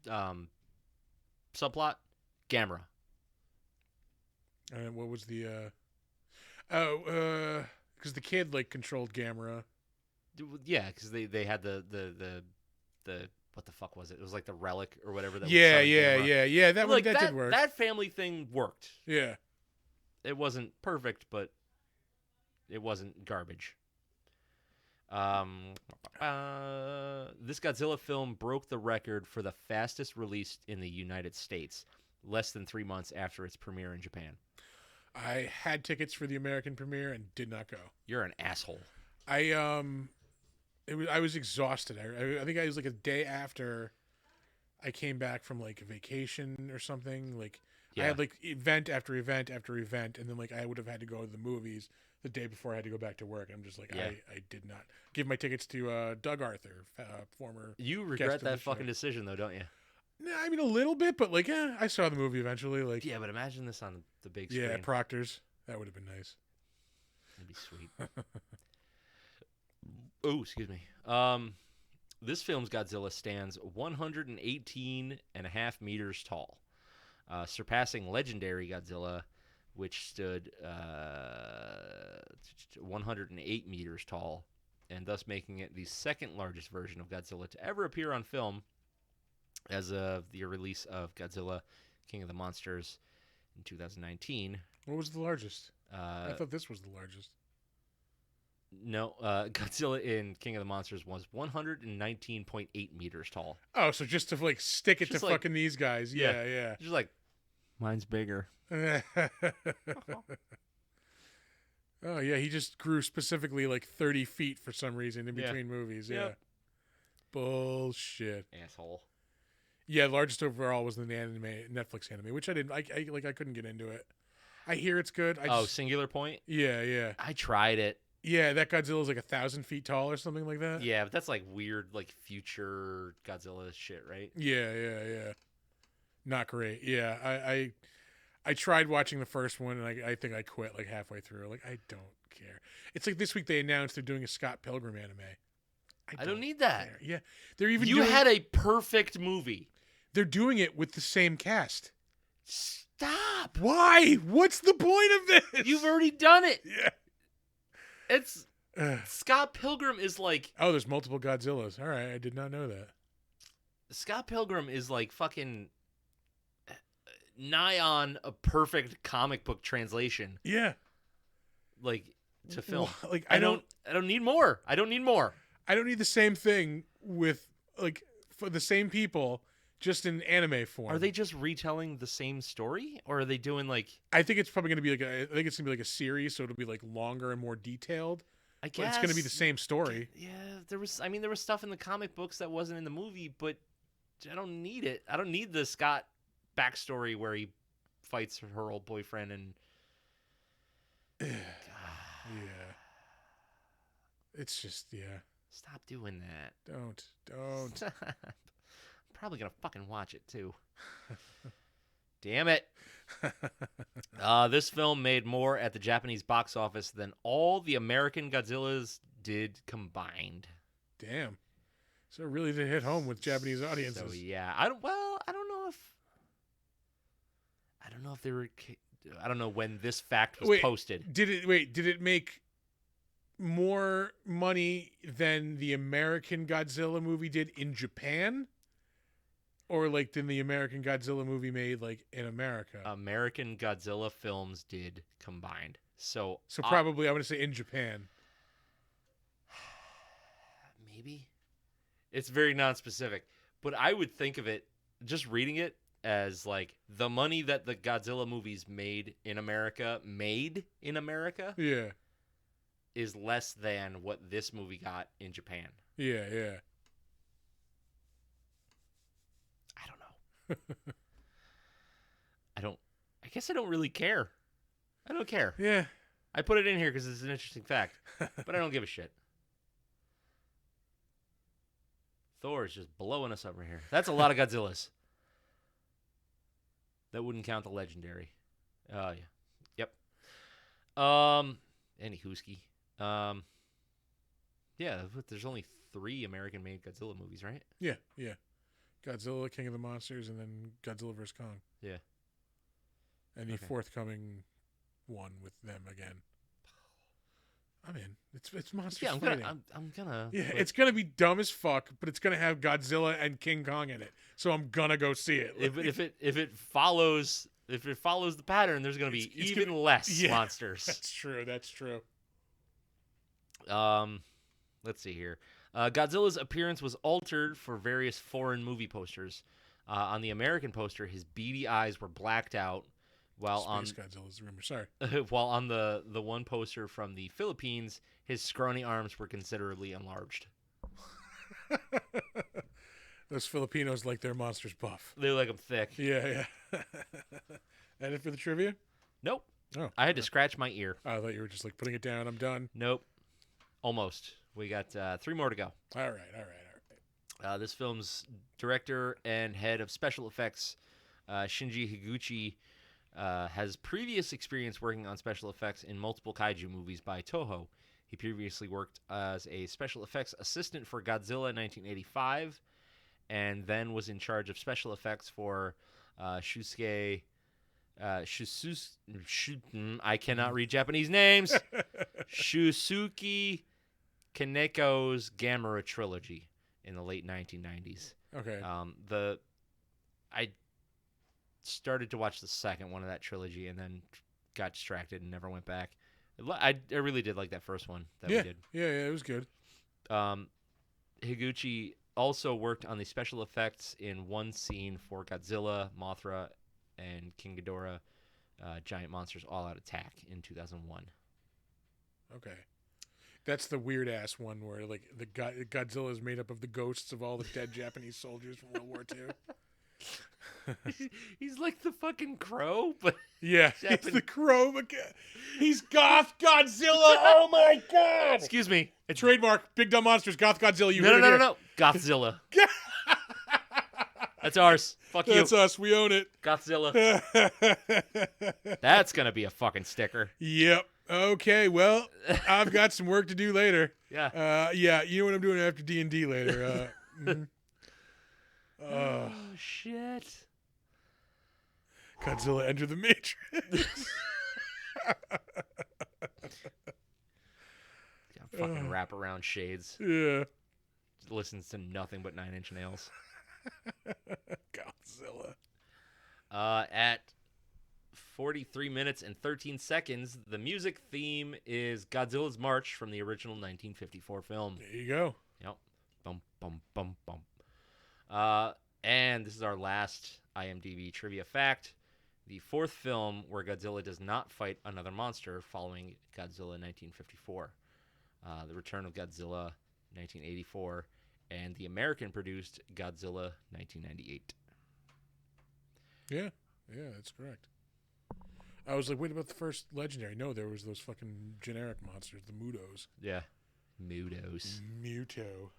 Speaker 2: subplot? Gamera.
Speaker 1: And what was the because the kid, like, controlled Gamera.
Speaker 2: Yeah, because they had the what the fuck was it? It was like the relic or whatever. That
Speaker 1: yeah. That
Speaker 2: that
Speaker 1: did work.
Speaker 2: That family thing worked.
Speaker 1: Yeah.
Speaker 2: It wasn't perfect, but it wasn't garbage. This Godzilla film broke the record for the fastest release in the United States, less than 3 months after its premiere in Japan.
Speaker 1: I had tickets for the American premiere and did not go.
Speaker 2: You're an asshole.
Speaker 1: I was exhausted. I think I was like a day after I came back from like a vacation or something. Like, yeah. I had like event after event after event, and then like I would have had to go to the movies the day before I had to go back to work. I'm just like,
Speaker 2: Yeah.
Speaker 1: I did not give my tickets to Doug Arthur, former.
Speaker 2: You
Speaker 1: guest
Speaker 2: regret
Speaker 1: of
Speaker 2: that
Speaker 1: the show.
Speaker 2: fucking decision, though, don't you?
Speaker 1: Nah, I mean a little bit, but like, I saw the movie eventually. Like,
Speaker 2: Yeah, but imagine this on the big screen.
Speaker 1: yeah, Proctor's. That would have been nice.
Speaker 2: That'd be sweet. Oh, excuse me. This film's Godzilla stands 118.5 meters tall, surpassing legendary Godzilla, which stood 108 meters tall, and thus making it the second largest version of Godzilla to ever appear on film as of the release of Godzilla, King of the Monsters in 2019.
Speaker 1: What was the largest? I thought this was the largest.
Speaker 2: No, Godzilla in King of the Monsters was 119.8 meters tall.
Speaker 1: Oh, so just to like stick it
Speaker 2: Just
Speaker 1: to
Speaker 2: like-
Speaker 1: fucking these guys. Yeah.
Speaker 2: Just like, mine's bigger.
Speaker 1: Oh yeah, he just grew specifically like 30 feet for some reason in
Speaker 2: Yeah.
Speaker 1: between movies. Yeah.
Speaker 2: Yep.
Speaker 1: Bullshit.
Speaker 2: Asshole.
Speaker 1: Yeah, largest overall was the Netflix anime, which I didn't. I couldn't get into it. I hear it's good.
Speaker 2: Singular Point?
Speaker 1: Yeah.
Speaker 2: I tried it.
Speaker 1: Yeah, that Godzilla's like 1,000 feet tall or something like that.
Speaker 2: Yeah, but that's like weird, like future Godzilla shit, right?
Speaker 1: Yeah. Not great. Yeah, I tried watching the first one and I think I quit like halfway through. Like I don't care. It's like this week they announced they're doing a Scott Pilgrim anime.
Speaker 2: I don't need that.
Speaker 1: care. Yeah, they're even.
Speaker 2: You had a perfect movie.
Speaker 1: They're doing it with the same cast.
Speaker 2: Stop.
Speaker 1: Why? What's the point of this?
Speaker 2: You've already done it.
Speaker 1: Yeah.
Speaker 2: It's
Speaker 1: Ugh.
Speaker 2: Scott Pilgrim is like
Speaker 1: Oh, there's multiple Godzillas. All right, I did not know that.
Speaker 2: Scott Pilgrim is like fucking nigh on a perfect comic book translation.
Speaker 1: Yeah.
Speaker 2: Like to film.
Speaker 1: Like
Speaker 2: I don't need more. I don't need more.
Speaker 1: I don't need the same thing with like for the same people, just in anime form.
Speaker 2: Are they just retelling the same story, or are they doing like?
Speaker 1: I think it's probably going to be like I think it's going to be like a series, so it'll be like longer and more detailed.
Speaker 2: I
Speaker 1: But
Speaker 2: guess
Speaker 1: it's going to be the same story.
Speaker 2: Yeah, there was stuff in the comic books that wasn't in the movie, but I don't need it. I don't need the Scott backstory where he fights her old boyfriend and.
Speaker 1: Yeah. It's just
Speaker 2: Stop doing that.
Speaker 1: Don't.
Speaker 2: I'm probably gonna fucking watch it too. Damn it. This film made more at the Japanese box office than all the American Godzillas did combined.
Speaker 1: Damn. So it really did hit home with Japanese audiences.
Speaker 2: So yeah, I don't know if they were. I don't know when this fact was posted.
Speaker 1: Did it make more money than the American Godzilla movie did in Japan? Or like than the American Godzilla movie made like in America?
Speaker 2: American Godzilla films did combined. So
Speaker 1: probably I want to say in Japan.
Speaker 2: Maybe. It's very non-specific, but I would think of it, just reading it, as like the money that the Godzilla movies made in America
Speaker 1: Yeah.
Speaker 2: is less than what this movie got in Japan.
Speaker 1: Yeah.
Speaker 2: I don't know. I guess I don't really care. I don't care.
Speaker 1: Yeah.
Speaker 2: I put it in here because it's an interesting fact, but I don't give a shit. Thor is just blowing us up right here. That's a lot of Godzillas. That wouldn't count the legendary. Oh, yeah. Yep. Any Hooski. Yeah, there's only 3 American-made Godzilla movies, right?
Speaker 1: Yeah. Godzilla, King of the Monsters, and then Godzilla vs. Kong.
Speaker 2: Yeah.
Speaker 1: And the forthcoming one with them again. I'm in. It's monsters fighting.
Speaker 2: I'm gonna.
Speaker 1: Yeah, it's gonna be dumb as fuck, but it's gonna have Godzilla and King Kong in it, so I'm gonna go see it.
Speaker 2: If it follows the pattern, there's gonna be even less monsters.
Speaker 1: That's true.
Speaker 2: Let's see here. Godzilla's appearance was altered for various foreign movie posters. On the American poster, his beady eyes were blacked out, while
Speaker 1: Godzilla's rumor. Sorry.
Speaker 2: while on the one poster from the Philippines, his scrawny arms were considerably enlarged.
Speaker 1: Those Filipinos like their monsters buff.
Speaker 2: They like them thick.
Speaker 1: Yeah. And it for the trivia?
Speaker 2: Nope.
Speaker 1: Oh,
Speaker 2: I had to scratch my ear.
Speaker 1: I thought you were just like putting it down. I'm done.
Speaker 2: Nope. Almost. We got 3 more to go.
Speaker 1: All right.
Speaker 2: This film's director and head of special effects, Shinji Higuchi, has previous experience working on special effects in multiple kaiju movies by Toho. He previously worked as a special effects assistant for Godzilla in 1985, and then was in charge of special effects for I cannot read Japanese names. Shusuke Kaneko's Gamera trilogy in the late 1990s.
Speaker 1: Okay.
Speaker 2: I started to watch the second one of that trilogy and then got distracted and never went back. I really did like that first one that we did.
Speaker 1: Yeah, it was good.
Speaker 2: Higuchi also worked on the special effects in one scene for Godzilla, Mothra, and King Ghidorah, Giant Monsters All-Out Attack in 2001.
Speaker 1: Okay. That's the weird-ass one where like the Godzilla is made up of the ghosts of all the dead Japanese soldiers from World War II.
Speaker 2: He's like the fucking Crow, but
Speaker 1: yeah, he's the Crow. He's Goth Godzilla. Oh my god!
Speaker 2: Excuse me.
Speaker 1: It's trademark. Big Dumb Monsters. Goth Godzilla. You
Speaker 2: No. Godzilla. That's ours. Fuck you.
Speaker 1: That's us. We own it.
Speaker 2: Godzilla. That's gonna be a fucking sticker.
Speaker 1: Yep. Okay. Well, I've got some work to do later.
Speaker 2: Yeah.
Speaker 1: Yeah. You know what I'm doing after D&D later.
Speaker 2: Oh shit.
Speaker 1: Godzilla Enter the Matrix.
Speaker 2: Fucking wraparound shades.
Speaker 1: Yeah.
Speaker 2: Listens to nothing but 9 Inch Nails.
Speaker 1: Godzilla.
Speaker 2: At 43 minutes and 13 seconds, the music theme is Godzilla's March from the original 1954 film.
Speaker 1: There you go.
Speaker 2: Yep. Bum, bum, bum, bum. And this is our last IMDb trivia fact. The fourth film where Godzilla does not fight another monster following Godzilla 1954. The Return of Godzilla 1984 and the American-produced Godzilla 1998.
Speaker 1: Yeah, that's correct. I was like, wait, about the first legendary? No, there was those fucking generic monsters, the Mutos.
Speaker 2: Yeah. Mutos.
Speaker 1: Muto.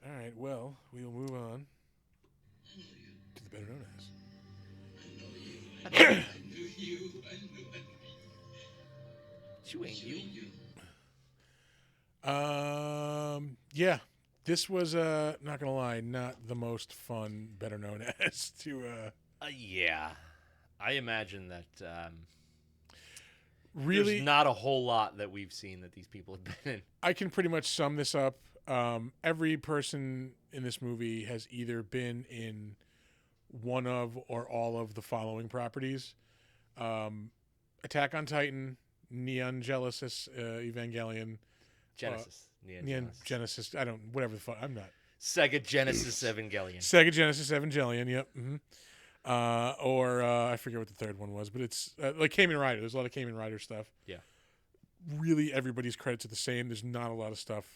Speaker 1: All right, well, we'll move on to the better known as.
Speaker 3: I knew you.
Speaker 2: You ain't you.
Speaker 1: Yeah. This was, not gonna lie, not the most fun, better known as to,
Speaker 2: Yeah. I imagine that,
Speaker 1: really,
Speaker 2: there's not a whole lot that we've seen that these people have been in.
Speaker 1: I can pretty much sum this up. Every person in this movie has either been in one of or all of the following properties. Attack on Titan, Neon Genesis Evangelion.
Speaker 2: Genesis.
Speaker 1: Neon Genesis. Whatever the fuck. I'm not.
Speaker 2: Sega Genesis Evangelion.
Speaker 1: Sega Genesis Evangelion, yep. Mm-hmm. I forget what the third one was, but it's like Kamen Rider. There's a lot of Kamen Rider stuff.
Speaker 2: Yeah.
Speaker 1: Really, everybody's credits are the same. There's not a lot of stuff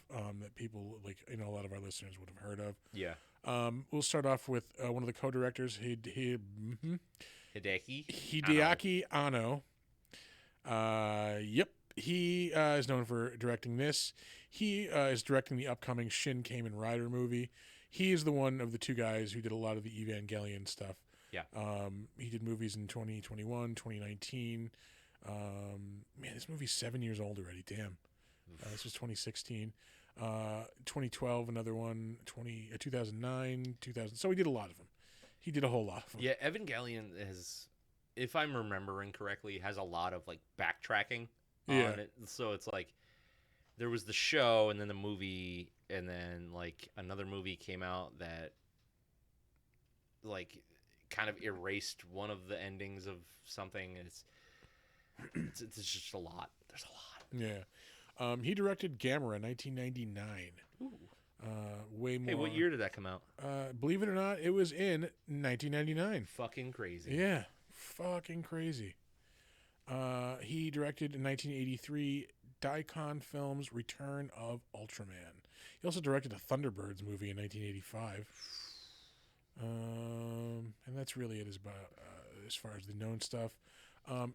Speaker 1: that people, like, a lot of our listeners would have heard of.
Speaker 2: Yeah.
Speaker 1: We'll start off with one of the co-directors, Hideaki Anno. Yep. He is known for directing this. He is directing the upcoming Shin Kamen Rider movie. He is the one of the two guys who did a lot of the Evangelion stuff.
Speaker 2: Yeah.
Speaker 1: He did movies in 2021, 2019. Man, this movie's 7 years old already. Damn. This was 2016. 2012, another one. 2009, 2000. So he did a lot of them. He did a whole lot of them.
Speaker 2: Yeah, Evangelion has, if I'm remembering correctly, has a lot of like backtracking on it. So it's like there was the show and then the movie and then like another movie came out that like kind of erased one of the endings of something. It's just a lot. There's a lot.
Speaker 1: Yeah. He directed Gamera in 1999.
Speaker 2: Ooh.
Speaker 1: Way more.
Speaker 2: Hey, what year did that come out?
Speaker 1: Believe it or not, it was in 1999.
Speaker 2: Fucking crazy.
Speaker 1: Yeah. Fucking crazy. He directed in 1983 Daikon Films' Return of Ultraman. He also directed a Thunderbirds movie in 1985. And that's really it as far as the known stuff.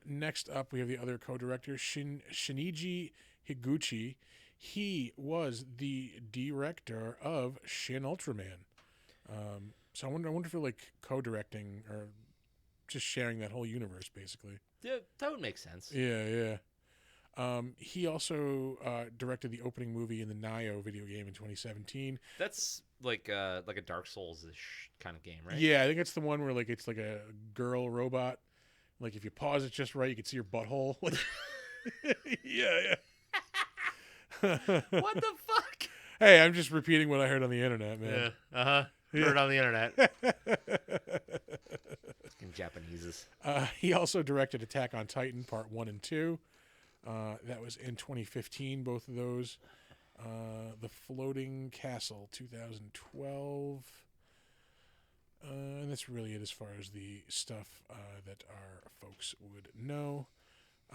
Speaker 1: Next up, we have the other co-director, Shinichi Higuchi. He was the director of Shin Ultraman. So I wonder if they're like co-directing or just sharing that whole universe, basically.
Speaker 2: Yeah, that would make sense.
Speaker 1: Yeah. He also directed the opening movie in the Nioh video game in 2017.
Speaker 2: That's like a Dark Souls-ish kind of game, right?
Speaker 1: Yeah, I think it's the one where like it's like a girl robot. Like if you pause it just right, you can see your butthole. Like, yeah.
Speaker 2: What the fuck?
Speaker 1: Hey, I'm just repeating what I heard on the internet, man.
Speaker 2: Yeah. Heard on the internet. Fucking Japaneses.
Speaker 1: He also directed Attack on Titan Part 1 and 2. That was in 2015, both of those. The Floating Castle, 2012. And that's really it as far as the stuff that our folks would know.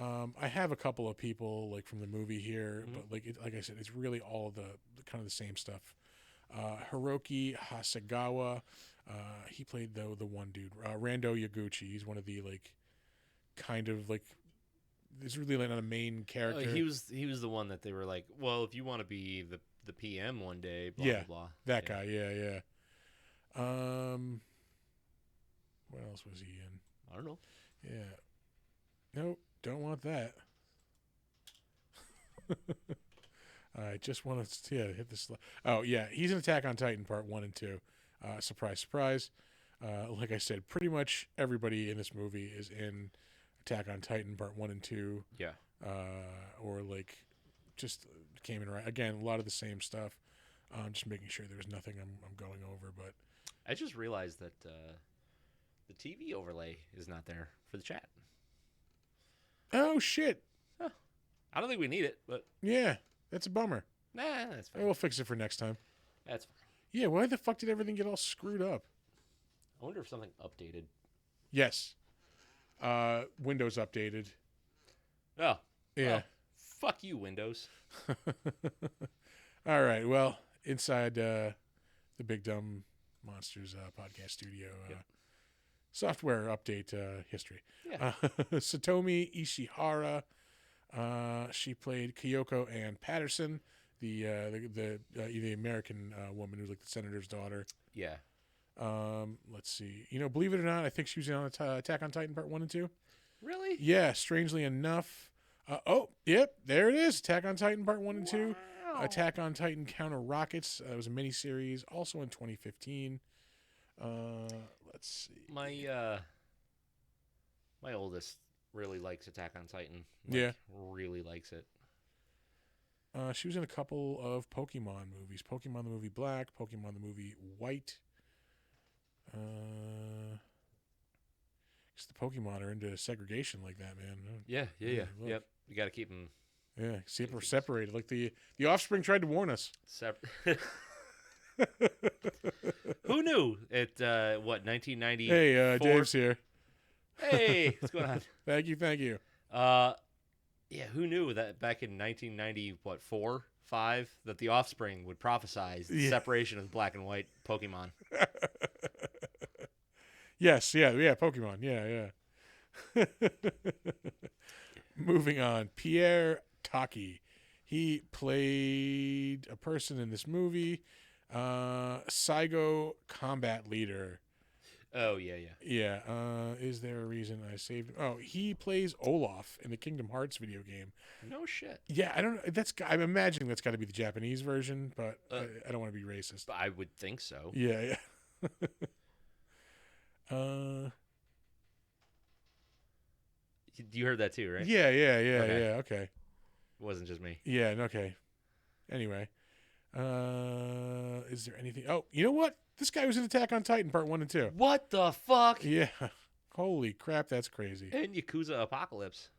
Speaker 1: I have a couple of people like from the movie here, but like I said, it's really all the kind of the same stuff. Hiroki Hasegawa, he played the one dude. Rando Yaguchi, he's one of the like kind of like. It's really like not a main character.
Speaker 2: He was the one that they were like, well, if you want to be the PM one day, blah blah blah.
Speaker 1: That guy, yeah. What else was he in?
Speaker 2: I don't know.
Speaker 1: Yeah. Nope, don't want that. I just want to hit this. Oh yeah, he's in Attack on Titan Part 1 and 2. Surprise, surprise. Like I said, pretty much everybody in this movie is in Attack on Titan Part 1 and 2.
Speaker 2: Yeah.
Speaker 1: Or like just came in right again. A lot of the same stuff. Just making sure there's nothing I'm going over. But
Speaker 2: I just realized that the TV overlay is not there for the chat.
Speaker 1: Oh shit!
Speaker 2: Huh. I don't think we need it, but
Speaker 1: yeah, that's a bummer.
Speaker 2: Nah, that's fine.
Speaker 1: We'll fix it for next time.
Speaker 2: That's fine.
Speaker 1: Yeah, why the fuck did everything get all screwed up?
Speaker 2: I wonder if something updated.
Speaker 1: Yes. Windows updated.
Speaker 2: Oh.
Speaker 1: Yeah.
Speaker 2: Well, fuck you, Windows.
Speaker 1: All right. Well, inside the Big Dumb Monsters podcast studio, software update history.
Speaker 2: Yeah.
Speaker 1: Satomi Ishihara. She played Kyoko Ann Patterson, the American woman who's like the senator's daughter.
Speaker 2: Yeah.
Speaker 1: Let's see. Believe it or not, I think she was on Attack on Titan Part 1 and 2.
Speaker 2: Really?
Speaker 1: Yeah, strangely enough. Yep, there it is. Attack on Titan Part 1 and 2.
Speaker 2: Wow.
Speaker 1: Attack on Titan Counter Rockets. It was a miniseries, also in 2015. Let's see.
Speaker 2: My oldest really likes Attack on Titan. Really likes it.
Speaker 1: She was in a couple of Pokemon movies. Pokemon the movie Black, Pokemon the movie White. Because the Pokemon are into segregation like that, man.
Speaker 2: Yeah. Yep. You got to keep them.
Speaker 1: Yeah, separated. Like the Offspring tried to warn us.
Speaker 2: Who knew? At 1990?
Speaker 1: Hey, Dave's here.
Speaker 2: Hey, what's going on?
Speaker 1: Thank you.
Speaker 2: Yeah, who knew that back in 1994, 5, that the Offspring would prophesize the separation of black and white Pokemon?
Speaker 1: Yes, yeah, Pokemon, yeah. Moving on, Pierre Taki. He played a person in this movie, Saigo Combat Leader.
Speaker 2: Oh, yeah.
Speaker 1: Yeah, is there a reason I saved him? Oh, he plays Olaf in the Kingdom Hearts video game.
Speaker 2: No shit.
Speaker 1: Yeah, I don't know. I'm imagining that's got to be the Japanese version, but I don't want to be racist.
Speaker 2: I would think so.
Speaker 1: Yeah.
Speaker 2: You heard that too, right?
Speaker 1: Yeah, okay.
Speaker 2: It wasn't just me.
Speaker 1: Yeah, okay. Anyway, is there anything? Oh, you know what? This guy was in Attack on Titan Part 1 and 2.
Speaker 2: What the fuck?
Speaker 1: Yeah. Holy crap, that's crazy.
Speaker 2: And Yakuza Apocalypse.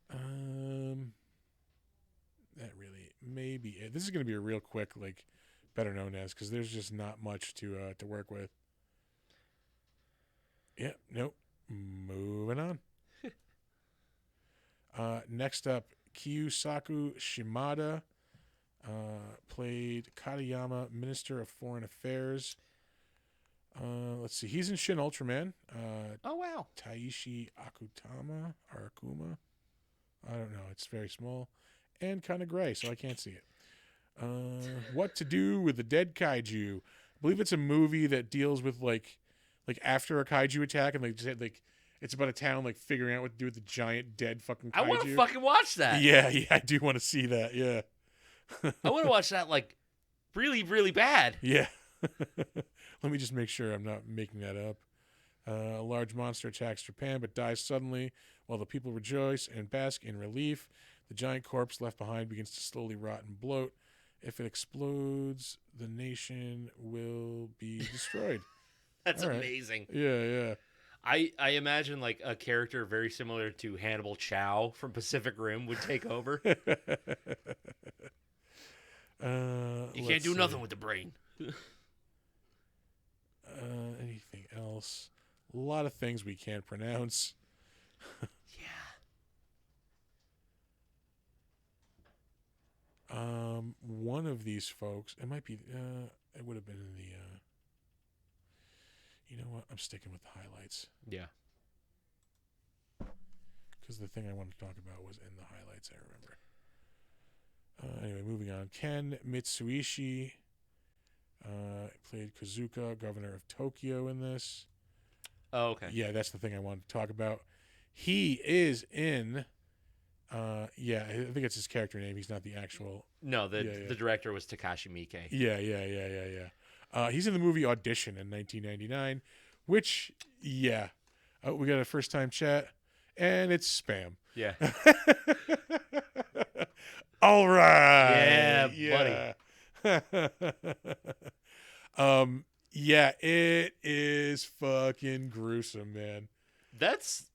Speaker 1: That really may be it. This is going to be a real quick, like, better known as, because there's just not much to work with. Yeah, nope. Moving on. Next up, Kiyosaku Shimada played Katayama, Minister of Foreign Affairs. Let's see. He's in Shin Ultraman.
Speaker 2: Oh, wow. Wow.
Speaker 1: Taishi Akutama or Akuma. I don't know. It's very small and kind of gray, so I can't see it. What to do with the dead kaiju? I believe it's a movie that deals with like after a kaiju attack, and like it's about a town like figuring out what to do with the giant dead fucking kaiju.
Speaker 2: I want to fucking watch that.
Speaker 1: Yeah, I do want to see that. Yeah.
Speaker 2: I want to watch that like really, really bad.
Speaker 1: Yeah. Let me just make sure I'm not making that up. A large monster attacks Japan but dies suddenly while the people rejoice and bask in relief. The giant corpse left behind begins to slowly rot and bloat. If it explodes, the nation will be destroyed.
Speaker 2: That's amazing.
Speaker 1: Yeah.
Speaker 2: I imagine like a character very similar to Hannibal Chow from Pacific Rim would take over. You can't do nothing with the brain.
Speaker 1: Anything else? A lot of things we can't pronounce.
Speaker 2: Yeah.
Speaker 1: One of these folks, it might be, it would have been in the, you know what? I'm sticking with the highlights.
Speaker 2: Yeah.
Speaker 1: Because the thing I wanted to talk about was in the highlights, I remember. Anyway, moving on. Ken Mitsuishi played Kazuka, governor of Tokyo in this.
Speaker 2: Oh, okay.
Speaker 1: Yeah, that's the thing I wanted to talk about. He is in... yeah, I think it's his character name. He's not the actual...
Speaker 2: No, the director was Takashi Miike.
Speaker 1: Yeah. He's in the movie Audition in 1999, which, yeah. We got a first-time chat, and it's spam.
Speaker 2: Yeah.
Speaker 1: All right.
Speaker 2: Yeah,
Speaker 1: buddy. Yeah, it is fucking gruesome, man.
Speaker 2: That's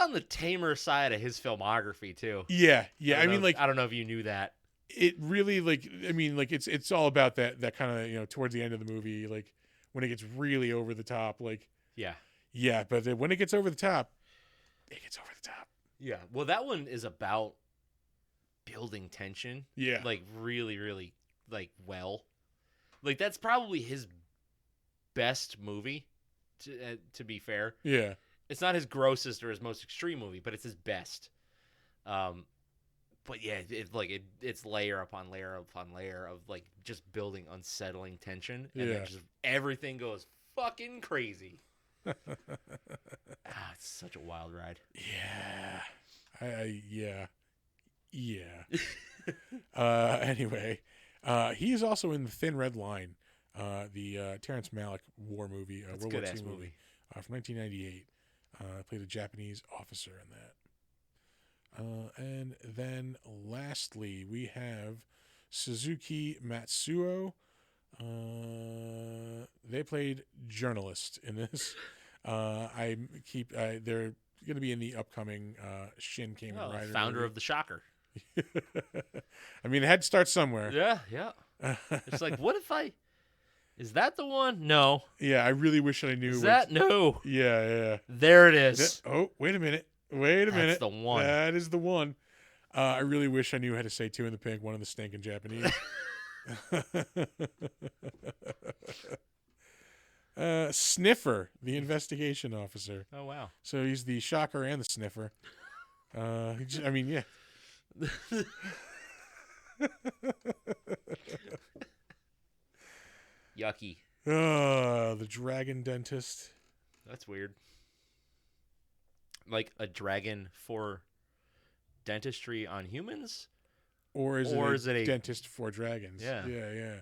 Speaker 2: on the tamer side of his filmography too.
Speaker 1: Yeah. I
Speaker 2: don't know if you knew that.
Speaker 1: It really it's all about that kind of, towards the end of the movie, like when it gets really over the top, like yeah, but when it gets over the top, it gets over the top.
Speaker 2: Yeah. Well, that one is about building tension.
Speaker 1: Yeah.
Speaker 2: Like really, really well. Like that's probably his best movie to be fair.
Speaker 1: Yeah.
Speaker 2: It's not his grossest or his most extreme movie, but it's his best. But yeah, it's layer upon layer upon layer of like just building unsettling tension, and then just everything goes fucking crazy. It's such a wild ride.
Speaker 1: Yeah. Anyway, he is also in The Thin Red Line, the Terrence Malick war movie, World War II movie from 1998. Played a Japanese officer in that. And then lastly, we have Suzuki Matsuo. They played journalist in this. They're going to be in the upcoming Shin Kamen Rider
Speaker 2: founder
Speaker 1: movie.
Speaker 2: of the Shocker.
Speaker 1: I mean, it had to start somewhere.
Speaker 2: Yeah. It's like, what if is that the one? No.
Speaker 1: Yeah, I really wish I knew.
Speaker 2: Is that no?
Speaker 1: Yeah.
Speaker 2: There it is.
Speaker 1: Wait a minute.
Speaker 2: That's the one.
Speaker 1: That is the one. I really wish I knew how to say two in the pink, one in the stinking Japanese. Sniffer, the investigation officer.
Speaker 2: Oh, wow.
Speaker 1: So he's the shocker and the sniffer. Yeah.
Speaker 2: Yucky.
Speaker 1: The dragon dentist.
Speaker 2: That's weird. Like a dragon for dentistry on humans?
Speaker 1: Or is it a dentist for dragons?
Speaker 2: Yeah. Yeah.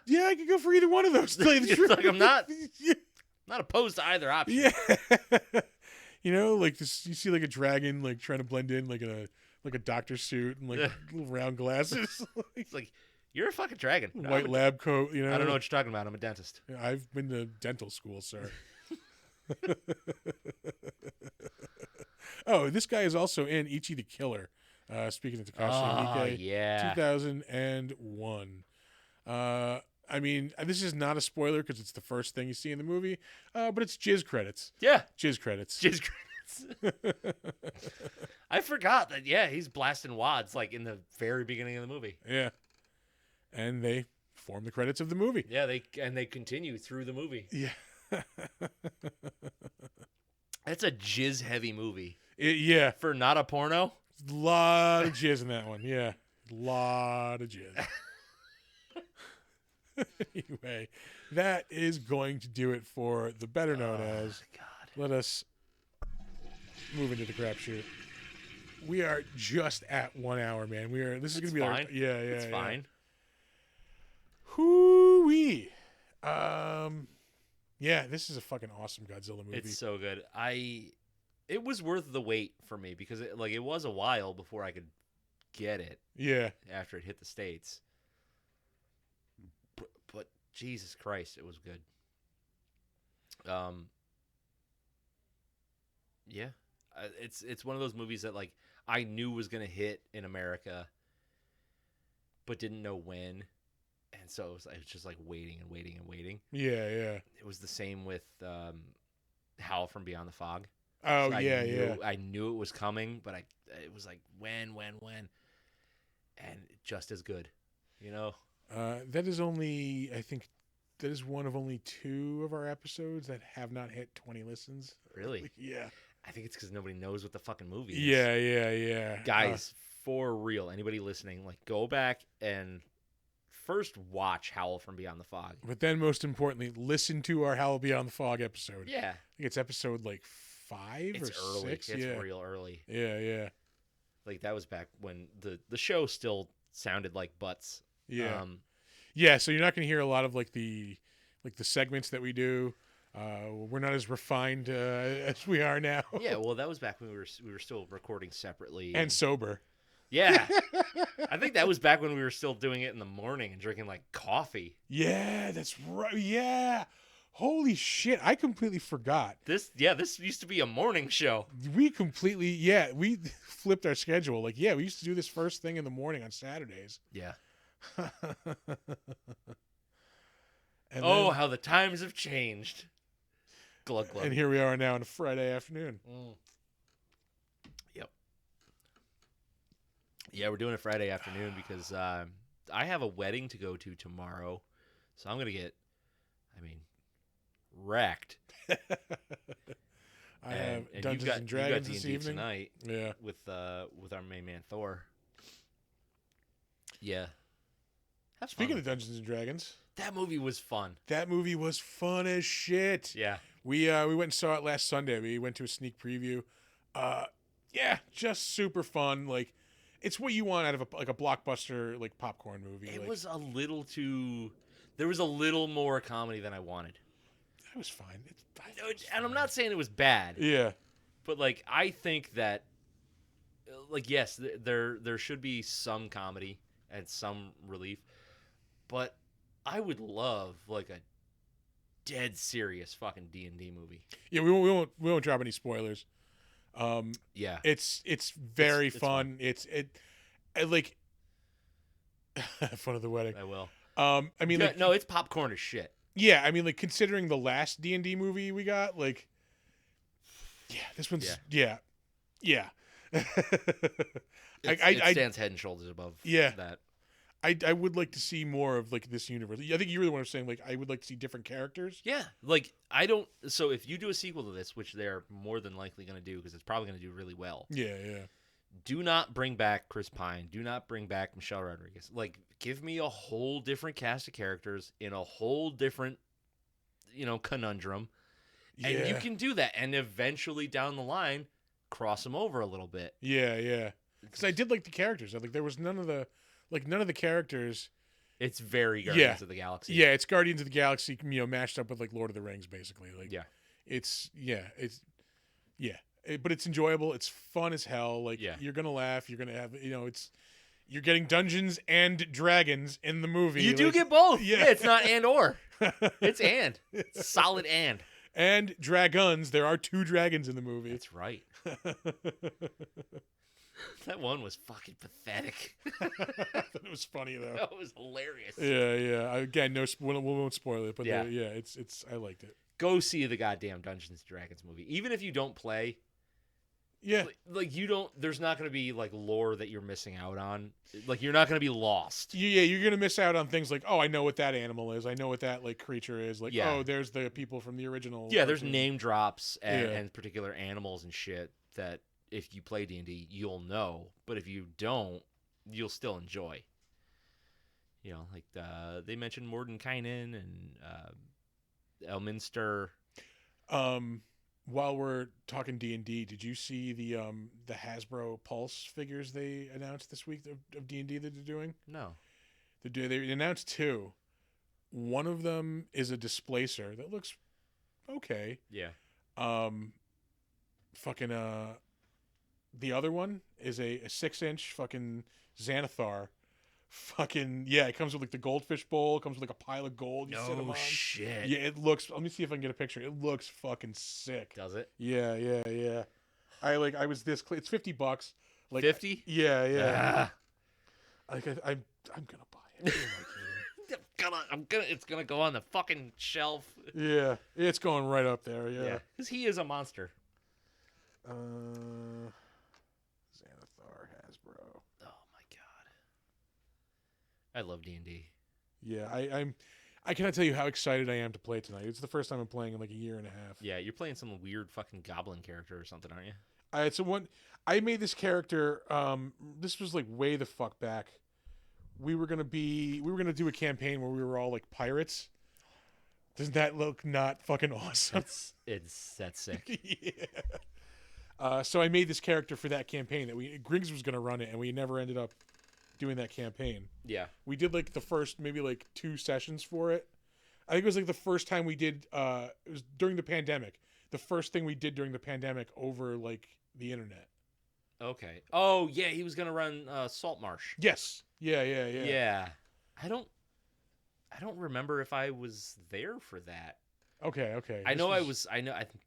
Speaker 1: Yeah, I could go for either one of those.
Speaker 2: It's like I'm not opposed to either option.
Speaker 1: Yeah. Like this, you see like a dragon like trying to blend in like a doctor suit and like little round glasses.
Speaker 2: It's like, you're a fucking dragon.
Speaker 1: White lab coat,
Speaker 2: I don't know what you're talking about. I'm a dentist.
Speaker 1: I've been to dental school, sir. Oh, this guy is also in Ichi the Killer. Speaking of Takashi Miike,
Speaker 2: yeah.
Speaker 1: 2001. I mean, this is not a spoiler because it's the first thing you see in the movie, but it's jizz credits.
Speaker 2: Yeah.
Speaker 1: Jizz credits.
Speaker 2: I forgot that, he's blasting wads like in the very beginning of the movie.
Speaker 1: Yeah. And they form the credits of the movie.
Speaker 2: Yeah, they continue through the movie.
Speaker 1: Yeah.
Speaker 2: That's a jizz heavy movie.
Speaker 1: Yeah.
Speaker 2: For not a porno?
Speaker 1: Lot of jizz in that one. Yeah. Lot of jizz. Anyway, that is going to do it for the better known as.
Speaker 2: God.
Speaker 1: Let us move into the crapshoot. We are just at 1 hour, man. This is going to be
Speaker 2: fine.
Speaker 1: Yeah.
Speaker 2: It's fine.
Speaker 1: Hoo-wee. Yeah, this is a fucking awesome Godzilla movie.
Speaker 2: It's so good. It was worth the wait for me because it was a while before I could get it.
Speaker 1: Yeah.
Speaker 2: After it hit the States. But Jesus Christ, it was good. Yeah. It's one of those movies that like I knew was going to hit in America but didn't know when. And so I was just like waiting and waiting and waiting.
Speaker 1: Yeah.
Speaker 2: It was the same with Howl from Beyond the Fog.
Speaker 1: Oh,
Speaker 2: So
Speaker 1: yeah.
Speaker 2: I knew it was coming, but it was like when, and just as good, you know.
Speaker 1: That is one of only 2 of our episodes that have not hit 20 listens.
Speaker 2: Really?
Speaker 1: Yeah.
Speaker 2: I think it's because nobody knows what the fucking movie is.
Speaker 1: Yeah.
Speaker 2: Guys, for real, anybody listening, like go back and first watch Howl from Beyond the Fog.
Speaker 1: But then, most importantly, listen to our Howl Beyond the Fog episode.
Speaker 2: Yeah.
Speaker 1: I think it's episode like 5
Speaker 2: It's
Speaker 1: or
Speaker 2: early.
Speaker 1: 6.
Speaker 2: It's real early.
Speaker 1: Yeah.
Speaker 2: Like that was back when the show still sounded like butts.
Speaker 1: Yeah. Yeah, so you're not going to hear a lot of like the segments that we do. We're not as refined as we are now.
Speaker 2: Yeah, well, that was back when we were still recording separately
Speaker 1: and sober.
Speaker 2: Yeah. I think that was back when we were still doing it in the morning and drinking like coffee.
Speaker 1: Yeah, that's right. Yeah. Holy shit, I completely forgot.
Speaker 2: This used to be a morning show.
Speaker 1: We flipped our schedule. Like, yeah, we used to do this first thing in the morning on Saturdays.
Speaker 2: Yeah.
Speaker 1: And
Speaker 2: how the times have changed. Glug glug.
Speaker 1: And here we are now on a Friday afternoon.
Speaker 2: Yep. Yeah, we're doing it Friday afternoon because I have a wedding to go to tomorrow. So I'm going to get, wrecked.
Speaker 1: I have Dungeons and Dragons this evening
Speaker 2: tonight.
Speaker 1: Yeah.
Speaker 2: With our main man Thor. Yeah.
Speaker 1: Speaking of Dungeons and Dragons,
Speaker 2: that movie was fun.
Speaker 1: That movie was fun as shit.
Speaker 2: Yeah.
Speaker 1: We went and saw it last Sunday. We went to a sneak preview. Yeah, just super fun. Like, it's what you want out of a blockbuster like popcorn movie.
Speaker 2: It was a little too. There was a little more comedy than I wanted.
Speaker 1: That was fine.
Speaker 2: And I'm not saying it was bad.
Speaker 1: Yeah.
Speaker 2: But like, I think that, like, yes, there should be some comedy and some relief, but I would love like a dead serious fucking D&D movie.
Speaker 1: Yeah, we won't drop any spoilers.
Speaker 2: Yeah,
Speaker 1: it's very fun. It's like fun of the wedding.
Speaker 2: I will.
Speaker 1: No,
Speaker 2: it's popcorn as shit.
Speaker 1: Yeah, like considering the last D&D movie we got, like, yeah, this one's yeah.
Speaker 2: It stands head and shoulders above. That.
Speaker 1: I would like to see more of like this universe. I think you really want to say like I would like to see different characters.
Speaker 2: Yeah, like I don't. So if you do a sequel to this, which they're more than likely going to do because it's probably going to do really well.
Speaker 1: Yeah.
Speaker 2: Do not bring back Chris Pine. Do not bring back Michelle Rodriguez. Like, give me a whole different cast of characters in a whole different, conundrum.
Speaker 1: Yeah.
Speaker 2: And you can do that. And eventually down the line, cross them over a little bit.
Speaker 1: Yeah. Because I did like the characters. Like, there was none of the characters.
Speaker 2: It's very Guardians of the Galaxy.
Speaker 1: Yeah, it's Guardians of the Galaxy, mashed up with like Lord of the Rings, basically. Like, but it's enjoyable. It's fun as hell. Like, you're gonna laugh. You're gonna have, you're getting Dungeons and Dragons in the movie.
Speaker 2: You do get both. Yeah, it's not and or. It's and. It's solid and.
Speaker 1: And dragons. There are 2 dragons in the movie.
Speaker 2: That's right. That one was fucking pathetic.
Speaker 1: It was funny though.
Speaker 2: That was hilarious.
Speaker 1: Yeah. Again, we won't spoil it, but it's I liked it.
Speaker 2: Go see the goddamn Dungeons and Dragons movie. Even if you don't play,
Speaker 1: Yeah.
Speaker 2: Like you don't. There's not going to be like lore that you're missing out on. Like you're not going to be lost.
Speaker 1: Yeah, you're gonna miss out on things like, oh, I know what that animal is. I know what that like creature is. Like,
Speaker 2: Yeah.
Speaker 1: oh, there's the people from the original.
Speaker 2: Yeah, there's
Speaker 1: cartoon.
Speaker 2: name drops and particular animals and shit that if you play D&D, you'll know. But if you don't, you'll still enjoy. You know, like they mentioned Mordenkainen and Elminster.
Speaker 1: While we're talking D&D, did you see the Hasbro Pulse figures they announced this week of D&D that they're doing?
Speaker 2: No.
Speaker 1: They announced 2. One of them is a displacer that looks okay.
Speaker 2: Yeah.
Speaker 1: The other one is a 6-inch fucking Xanathar. Fucking yeah, it comes with like the goldfish bowl. It comes with like a pile of gold. You sit 'em on.
Speaker 2: Shit.
Speaker 1: Yeah, it looks. Let me see if I can get a picture. It looks fucking sick.
Speaker 2: Does it?
Speaker 1: Yeah. I was this. It's $50. Like
Speaker 2: 50?
Speaker 1: Yeah. Like I'm gonna buy it.
Speaker 2: It's gonna go on the fucking shelf.
Speaker 1: Yeah, it's going right up there. Yeah.
Speaker 2: Because he is a monster.
Speaker 1: Xanathar Hasbro.
Speaker 2: Oh my god. I love D&D.
Speaker 1: Yeah, I cannot tell you how excited I am to play tonight. It's the first time I'm playing in like a year and a half.
Speaker 2: Yeah, you're playing some weird fucking goblin character or something, aren't you?
Speaker 1: It's I made this character. This was like way the fuck back. We were gonna do a campaign where we were all like pirates. Doesn't that look not fucking awesome?
Speaker 2: That's sick.
Speaker 1: Yeah. So I made this character for that campaign Griggs was gonna run it, and we never ended up doing that campaign.
Speaker 2: Yeah.
Speaker 1: We did like the first maybe like 2 sessions for it. I think it was like the first time we did. It was during the pandemic. The first thing we did during the pandemic over like the internet.
Speaker 2: Okay. Oh yeah, he was gonna run Salt Marsh.
Speaker 1: Yes. Yeah.
Speaker 2: Yeah. I don't remember if I was there for that.
Speaker 1: Okay.
Speaker 2: I know I'm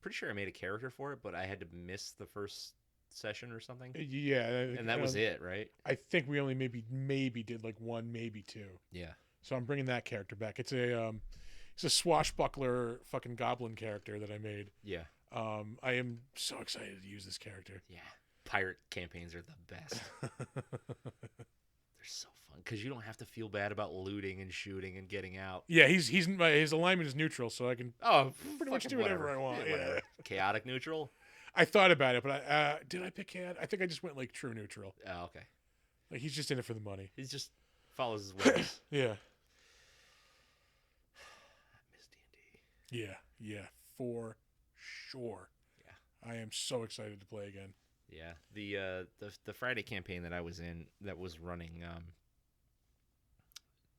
Speaker 2: pretty sure I made a character for it, but I had to miss the first session or something.
Speaker 1: Yeah.
Speaker 2: And that was it, right?
Speaker 1: I think we only maybe did like 1, maybe 2.
Speaker 2: Yeah.
Speaker 1: So I'm bringing that character back. It's a swashbuckler fucking goblin character that I made.
Speaker 2: Yeah.
Speaker 1: I am so excited to use this character.
Speaker 2: Yeah. Pirate campaigns are the best. They're so fun because you don't have to feel bad about looting and shooting and getting out.
Speaker 1: Yeah, his alignment is neutral, so I can pretty much do whatever I want. Yeah.
Speaker 2: Chaotic neutral.
Speaker 1: I thought about it, but did I pick chaotic? I think I just went like true neutral.
Speaker 2: Oh, okay.
Speaker 1: Like he's just in it for the money.
Speaker 2: He just follows his ways.
Speaker 1: Yeah.
Speaker 2: I miss D&D.
Speaker 1: Yeah, for sure.
Speaker 2: Yeah.
Speaker 1: I am so excited to play again.
Speaker 2: Yeah, the Friday campaign that I was in that was running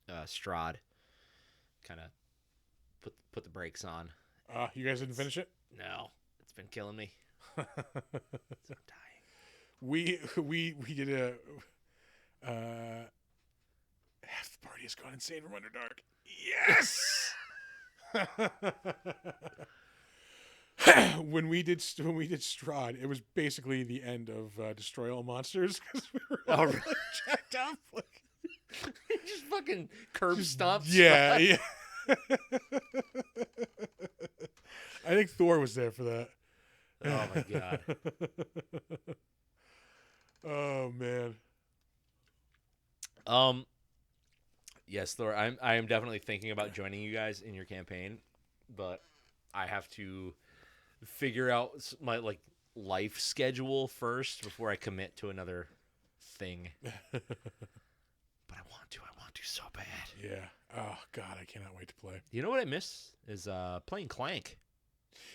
Speaker 2: Strahd kind of put the brakes on.
Speaker 1: You guys didn't finish it?
Speaker 2: No, it's been killing me. I'm dying.
Speaker 1: We did a half the party has gone insane from Underdark. Yes. When we did Strahd, it was basically the end of Destroy All Monsters because we were all
Speaker 2: really?
Speaker 1: jacked up. Like,
Speaker 2: just fucking curb stomps.
Speaker 1: Yeah. I think Thor was there for that.
Speaker 2: Oh my god.
Speaker 1: Oh man.
Speaker 2: Yes, Thor. I am definitely thinking about joining you guys in your campaign, but I have to figure out my life schedule first before I commit to another thing. But I want to so bad.
Speaker 1: Yeah. Oh god, I cannot wait to play.
Speaker 2: You know what I miss is playing Clank.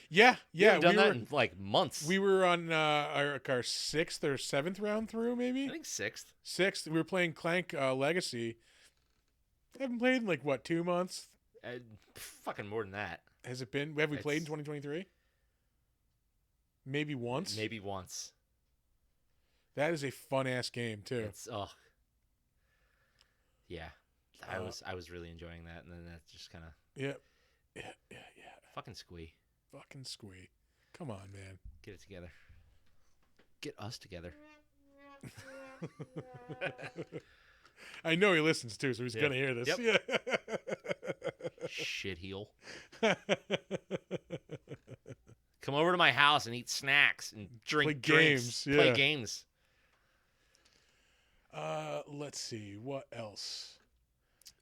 Speaker 1: Yeah.
Speaker 2: We haven't done that in like months.
Speaker 1: We were on our 6th or 7th round through, maybe.
Speaker 2: I think 6th.
Speaker 1: 6th. We were playing Clank Legacy. I haven't played in like what, 2 months?
Speaker 2: Fucking more than that.
Speaker 1: Has it been? Have we played in 2023? Maybe once.
Speaker 2: Maybe once.
Speaker 1: That is a fun ass game too.
Speaker 2: Yeah. I was really enjoying that, and then that just kind of.
Speaker 1: Yeah.
Speaker 2: Fucking squee.
Speaker 1: Come on, man.
Speaker 2: Get it together. Get us together.
Speaker 1: I know he listens too, so he's gonna hear this.
Speaker 2: Yep.
Speaker 1: Yeah.
Speaker 2: Shit heel. Come over to my house and eat snacks and drink drinks. Play games.
Speaker 1: Let's see. What else?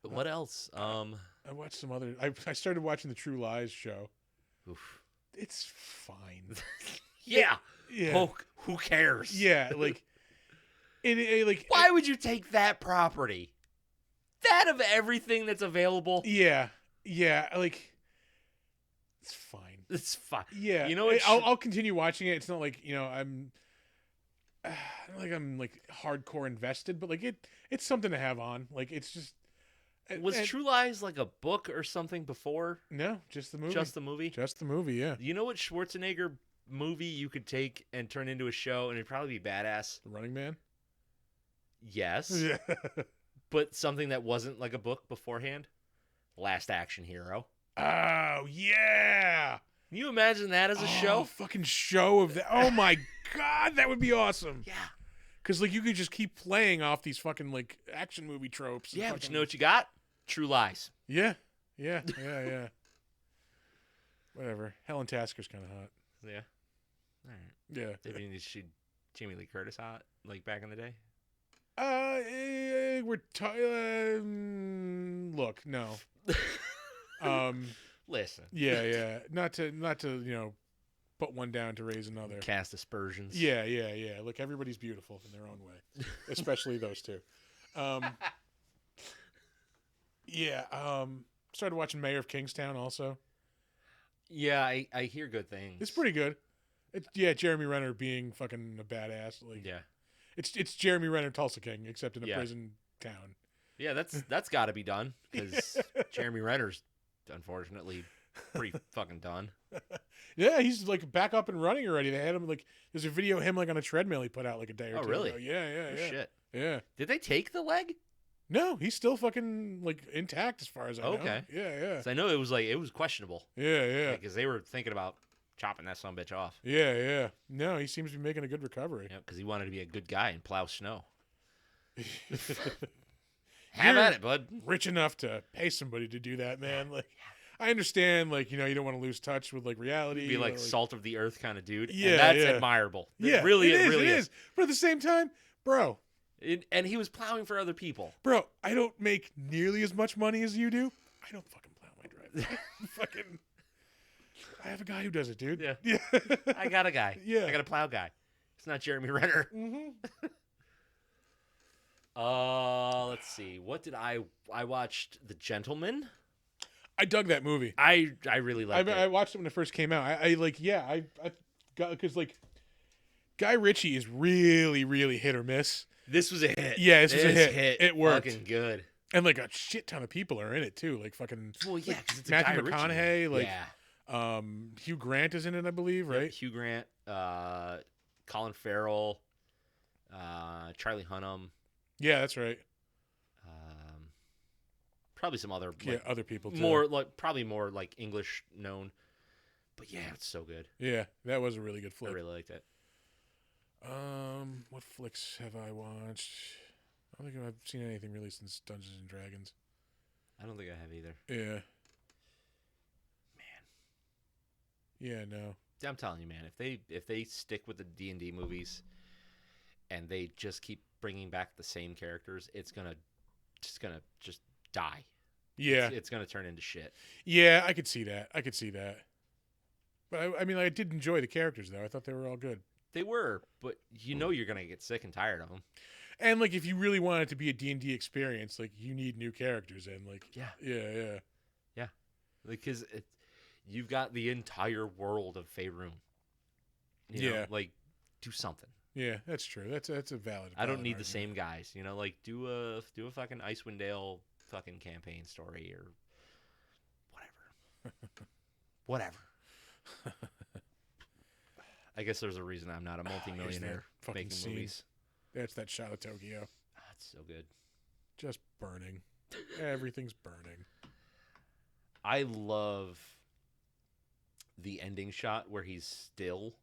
Speaker 2: What else?
Speaker 1: I watched some other. I started watching the True Lies show.
Speaker 2: Oof.
Speaker 1: It's fine.
Speaker 2: Yeah.
Speaker 1: Yeah.
Speaker 2: Who cares?
Speaker 1: Yeah. Like.
Speaker 2: Why would you take that property? That of everything that's available.
Speaker 1: Yeah. Yeah. Like. It's fine.
Speaker 2: It's fine.
Speaker 1: Yeah.
Speaker 2: You know what?
Speaker 1: I'll continue watching it. It's not like I'm like hardcore invested, but like it's something to have on. Like it's just.
Speaker 2: Was True Lies like a book or something before?
Speaker 1: No, just the movie.
Speaker 2: Just the movie?
Speaker 1: Just the movie, yeah.
Speaker 2: You know what Schwarzenegger movie you could take and turn into a show and it'd probably be badass?
Speaker 1: The Running Man?
Speaker 2: Yes.
Speaker 1: Yeah.
Speaker 2: But something that wasn't like a book beforehand? Last Action Hero.
Speaker 1: Oh, yeah.
Speaker 2: Can you imagine that as a show?
Speaker 1: Fucking show of that. Oh, my God. That would be awesome.
Speaker 2: Yeah.
Speaker 1: Because, like, you could just keep playing off these fucking, like, action movie tropes.
Speaker 2: Yeah, but you know what you got? True Lies.
Speaker 1: Yeah. Yeah. Whatever. Helen Tasker's kind of hot.
Speaker 2: Yeah. All right.
Speaker 1: Yeah.
Speaker 2: Is she Jamie Lee Curtis hot, like back in the day?
Speaker 1: Look, no.
Speaker 2: Listen.
Speaker 1: Yeah. Not to put one down to raise another.
Speaker 2: Cast aspersions.
Speaker 1: Yeah. Look, everybody's beautiful in their own way, especially those two. Started watching Mayor of Kingstown also.
Speaker 2: Yeah, I hear good things.
Speaker 1: It's pretty good. Jeremy Renner being fucking a badass. Like,
Speaker 2: yeah.
Speaker 1: It's Jeremy Renner Tulsa King, except in a prison town.
Speaker 2: Yeah, that's got to be done because Jeremy Renner's unfortunately pretty fucking done.
Speaker 1: Yeah, he's like back up and running already. They had him like there's a video of him like on a treadmill he put out like a day or two
Speaker 2: really?
Speaker 1: ago. Yeah.
Speaker 2: Shit.
Speaker 1: Yeah.
Speaker 2: Did they take the leg?
Speaker 1: No, he's still fucking like intact as far as I know.
Speaker 2: Okay.
Speaker 1: Yeah.
Speaker 2: So I know it was questionable.
Speaker 1: Yeah.
Speaker 2: Because they were thinking about chopping that son of a bitch off.
Speaker 1: Yeah. No, he seems to be making a good recovery.
Speaker 2: Yeah, because he wanted to be a good guy and plow snow. Have at it, bud.
Speaker 1: Rich enough to pay somebody to do that, man. Like, I understand, like, you don't want to lose touch with like reality.
Speaker 2: Be like salt of the earth kind of dude.
Speaker 1: Yeah,
Speaker 2: and that's admirable.
Speaker 1: Yeah,
Speaker 2: it really is.
Speaker 1: But at the same time, bro.
Speaker 2: And he was plowing for other people.
Speaker 1: Bro, I don't make nearly as much money as you do. I don't fucking plow my driveway. I have a guy who does it, dude.
Speaker 2: Yeah. I got a guy.
Speaker 1: Yeah.
Speaker 2: I got a plow guy. It's not Jeremy Renner.
Speaker 1: Mm-hmm.
Speaker 2: Let's see. What did I watched The Gentleman.
Speaker 1: I dug that movie.
Speaker 2: I really liked it.
Speaker 1: I watched it when it first came out. I got because like Guy Ritchie is really, really hit or miss.
Speaker 2: This was a hit.
Speaker 1: Yeah, this was a hit. It worked.
Speaker 2: Fucking good.
Speaker 1: And like a shit ton of people are in it too. Like fucking.
Speaker 2: Well, yeah, because it's
Speaker 1: Matthew
Speaker 2: a Guy
Speaker 1: McConaughey.
Speaker 2: Ritchie.
Speaker 1: Like, Hugh Grant is in it, I believe, right?
Speaker 2: Yep, Hugh Grant, Colin Farrell, Charlie Hunnam.
Speaker 1: Yeah, that's right.
Speaker 2: Probably some other
Speaker 1: other people too.
Speaker 2: Probably more like English known. But yeah, it's so good.
Speaker 1: Yeah, that was a really good flick.
Speaker 2: I really liked it.
Speaker 1: What flicks have I watched? I don't think I've seen anything really since Dungeons and Dragons.
Speaker 2: I don't think I have either.
Speaker 1: Yeah.
Speaker 2: Man.
Speaker 1: Yeah, no.
Speaker 2: I'm telling you, man, if they stick with the D&D movies and they just keep bringing back the same characters, it's gonna just die.
Speaker 1: Yeah.
Speaker 2: It's gonna turn into shit.
Speaker 1: Yeah, I could see that. But I mean, I did enjoy the characters though. I thought they were all good.
Speaker 2: They were, but you're gonna get sick and tired of them.
Speaker 1: And like, if you really want it to be a D&D experience, like you need new characters and like. Yeah.
Speaker 2: Because you've got the entire world of Faerun. You know, like do something.
Speaker 1: Yeah, that's true. That's a valid.
Speaker 2: I don't need
Speaker 1: argument.
Speaker 2: the same guys. Like do a fucking Icewind Dale fucking campaign story or whatever. I guess there's a reason I'm not a multimillionaire making movies.
Speaker 1: That's that shot of Tokyo.
Speaker 2: That's so good.
Speaker 1: Just burning. Everything's burning.
Speaker 2: I love the ending shot where he's still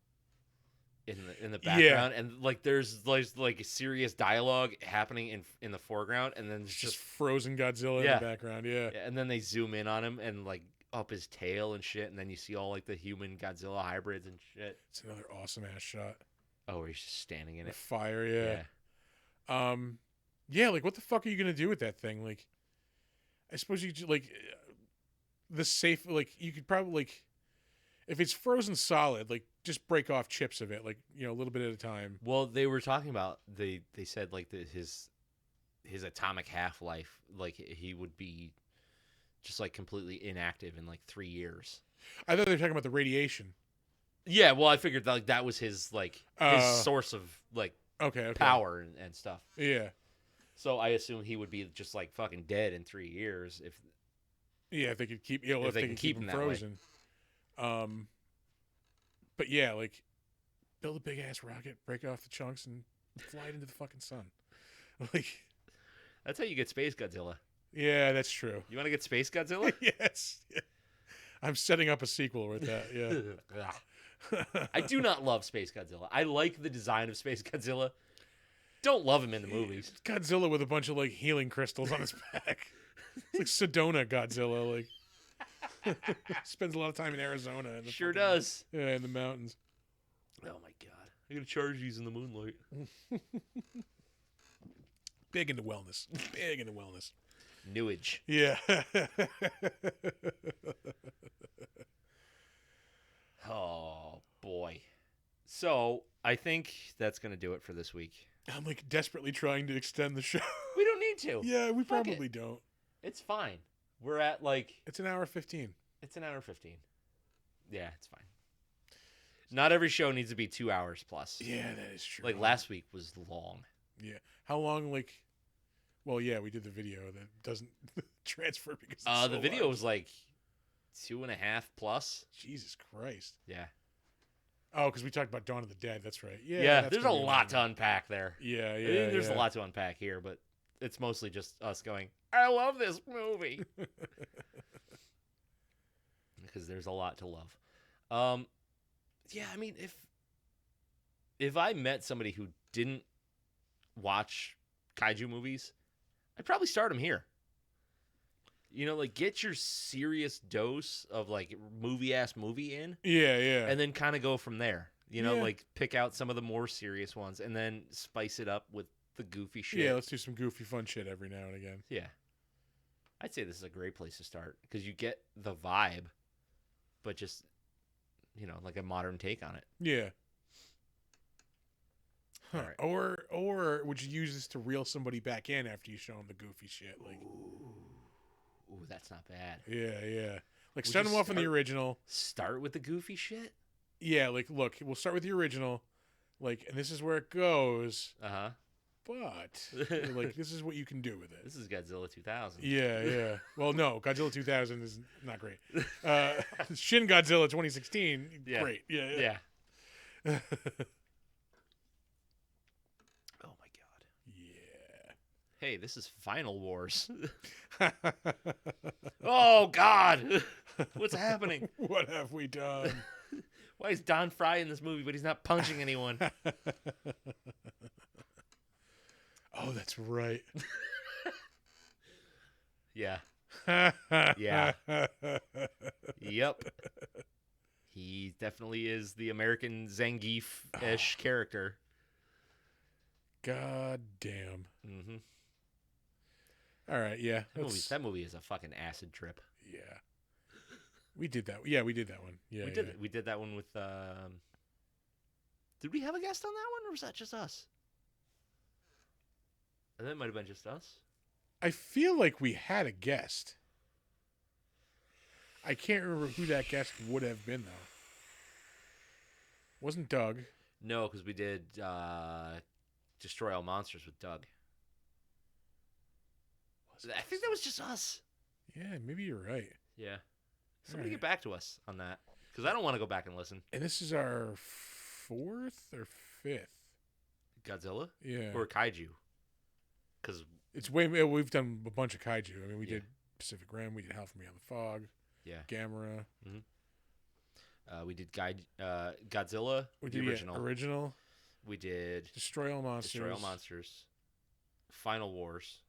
Speaker 2: in the background, and like there's like serious dialogue happening in the foreground, and then it's
Speaker 1: just frozen Godzilla in the background. Yeah,
Speaker 2: and then they zoom in on him, and like, up his tail and shit, and then you see all like the human Godzilla hybrids and shit.
Speaker 1: It's another awesome ass shot.
Speaker 2: Oh, where he's just standing in
Speaker 1: The
Speaker 2: it.
Speaker 1: fire, yeah. Yeah, like what the fuck are you gonna do with that thing? Like, I suppose you could, like the safe, like you could probably like if it's frozen solid, like just break off chips of it, like a little bit at a time.
Speaker 2: Well, they were talking about they said like his atomic half-life, like he would be just like completely inactive in like 3 years.
Speaker 1: I thought they were talking about the radiation.
Speaker 2: Yeah, well, I figured like that was his his source of like
Speaker 1: okay.
Speaker 2: power and stuff.
Speaker 1: Yeah.
Speaker 2: So I assume he would be just like fucking dead in 3 years if
Speaker 1: they could keep if they can keep him frozen. But yeah, like build a big ass rocket, break off the chunks, and fly it into the fucking sun. Like
Speaker 2: that's how you get Space Godzilla.
Speaker 1: Yeah, that's true.
Speaker 2: You want to get Space Godzilla?
Speaker 1: Yes. Yeah. I'm setting up a sequel with that. Yeah.
Speaker 2: I do not love Space Godzilla. I like the design of Space Godzilla. Don't love him in the movies.
Speaker 1: It's Godzilla with a bunch of like healing crystals on his back. It's like Sedona Godzilla. Like spends a lot of time in Arizona.
Speaker 2: Sure does.
Speaker 1: Yeah, in the mountains.
Speaker 2: Oh my god! I'm gonna charge these in the moonlight.
Speaker 1: Big into wellness. Big into wellness.
Speaker 2: Newage.
Speaker 1: Yeah.
Speaker 2: Oh boy. So I think that's gonna do it for this week.
Speaker 1: I'm like desperately trying to extend the show.
Speaker 2: We don't need to.
Speaker 1: Yeah, we probably don't.
Speaker 2: It's fine. We're at like
Speaker 1: it's an hour 15.
Speaker 2: It's an hour 15. Yeah, it's fine. Not every show needs to be 2 hours plus.
Speaker 1: Yeah, that is true.
Speaker 2: Like last week was long.
Speaker 1: Yeah. How long? Like, well, yeah, we did the video that doesn't transfer because it's so
Speaker 2: the video
Speaker 1: long.
Speaker 2: was like 2.5 plus.
Speaker 1: Jesus Christ.
Speaker 2: Yeah.
Speaker 1: Oh, because we talked about Dawn of the Dead. That's right. Yeah.
Speaker 2: Yeah. There's a lot to unpack there.
Speaker 1: Yeah.
Speaker 2: I mean, there's a lot to unpack here, but it's mostly just us going, I love this movie. Because there's a lot to love. Yeah, I mean, if I met somebody who didn't watch kaiju movies, I'd probably start them here. Like get your serious dose of like movie in.
Speaker 1: Yeah, yeah.
Speaker 2: And then kind of go from there.
Speaker 1: Yeah.
Speaker 2: Like pick out some of the more serious ones and then spice it up with the goofy shit.
Speaker 1: Yeah, let's do some goofy fun shit every now and again.
Speaker 2: Yeah. I'd say this is a great place to start because you get the vibe, but just, like a modern take on it.
Speaker 1: Yeah. Huh.
Speaker 2: All right.
Speaker 1: Or would you use this to reel somebody back in after you show them the goofy shit? Like,
Speaker 2: Ooh, that's not bad.
Speaker 1: Yeah. Like start them off in the original.
Speaker 2: Start with the goofy shit?
Speaker 1: Yeah, like look, we'll start with the original. Like, and this is where it goes.
Speaker 2: Uh-huh.
Speaker 1: But like this is what you can do with it.
Speaker 2: This is Godzilla 2000.
Speaker 1: Yeah. Well, no, Godzilla 2000 is not great. Shin Godzilla 2016, great. Yeah.
Speaker 2: Oh my god.
Speaker 1: Yeah.
Speaker 2: Hey, this is Final Wars. Oh god. What's happening?
Speaker 1: What have we done?
Speaker 2: Why is Don Fry in this movie, but he's not punching anyone?
Speaker 1: Oh, that's right.
Speaker 2: Yeah. Yeah. Yep. He definitely is the American Zangief-ish character.
Speaker 1: God damn.
Speaker 2: Mm-hmm.
Speaker 1: All right, yeah.
Speaker 2: That movie is a fucking acid trip.
Speaker 1: Yeah. We did that. Yeah, we did that one. Yeah,
Speaker 2: we did that one with. Did we have a guest on that one, or was that just us? That might have been just us.
Speaker 1: I feel like we had a guest. I can't remember who that guest would have been, though. Wasn't Doug?
Speaker 2: No, because we did Destroy All Monsters with Doug. I think that was just us.
Speaker 1: Yeah, maybe you're right.
Speaker 2: Yeah. Somebody get back to us on that. Because I don't want to go back and listen.
Speaker 1: And this is our 4th or 5th?
Speaker 2: Godzilla?
Speaker 1: Yeah.
Speaker 2: Or Kaiju? Because
Speaker 1: we've done a bunch of kaiju. I mean, we did Pacific Rim, we did Hell from Beyond the Fog, Gamera.
Speaker 2: Mm-hmm. We did Godzilla, the original. We did
Speaker 1: Destroy All
Speaker 2: Monsters, Final Wars,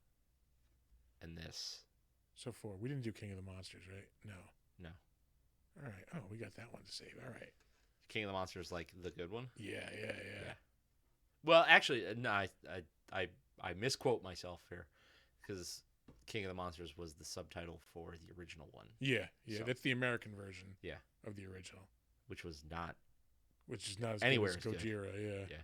Speaker 2: and this.
Speaker 1: So 4. We didn't do King of the Monsters, right? No.
Speaker 2: No.
Speaker 1: All right. Oh, we got that one to save. All right.
Speaker 2: King of the Monsters, like the good one.
Speaker 1: Yeah.
Speaker 2: Well, actually, no. I misquote myself here because King of the Monsters was the subtitle for the original one.
Speaker 1: Yeah.
Speaker 2: So,
Speaker 1: That's the American version.
Speaker 2: Yeah.
Speaker 1: Of the original,
Speaker 2: which is not
Speaker 1: as
Speaker 2: anywhere
Speaker 1: good as Gojira.
Speaker 2: Yeah.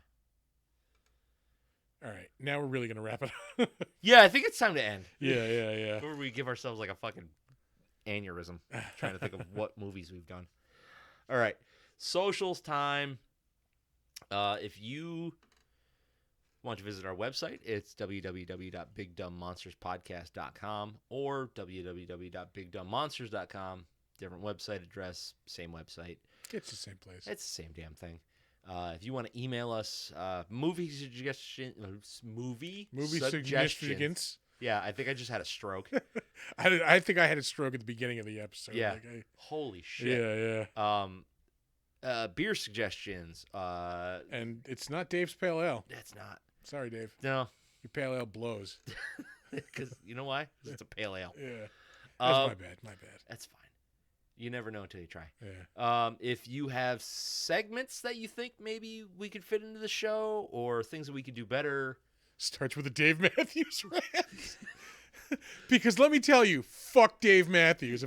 Speaker 1: All right. Now we're really gonna wrap it up.
Speaker 2: Yeah, I think it's time to end.
Speaker 1: Yeah.
Speaker 2: Before we give ourselves like a fucking aneurysm trying to think of what movies we've done. All right. Socials time. If you want to visit our website, it's www.bigdumbmonsterspodcast.com or www.bigdumbmonsters.com. Different website address, same website.
Speaker 1: It's the same place.
Speaker 2: It's the same damn thing. If you want to email us movie suggestions. Yeah, I think I just had a stroke.
Speaker 1: I think I had a stroke at the beginning of the episode.
Speaker 2: Yeah. Holy shit.
Speaker 1: Yeah.
Speaker 2: Beer suggestions.
Speaker 1: And it's not Dave's Pale Ale.
Speaker 2: It's not.
Speaker 1: Sorry, Dave.
Speaker 2: No.
Speaker 1: Your Pale Ale blows.
Speaker 2: Because you know why? 'Cause it's a pale ale.
Speaker 1: Yeah. That's my bad.
Speaker 2: That's fine. You never know until you try.
Speaker 1: Yeah.
Speaker 2: If you have segments that you think maybe we could fit into the show or things that we could do better.
Speaker 1: Starts with a Dave Matthews rant. Because let me tell you, fuck Dave Matthews.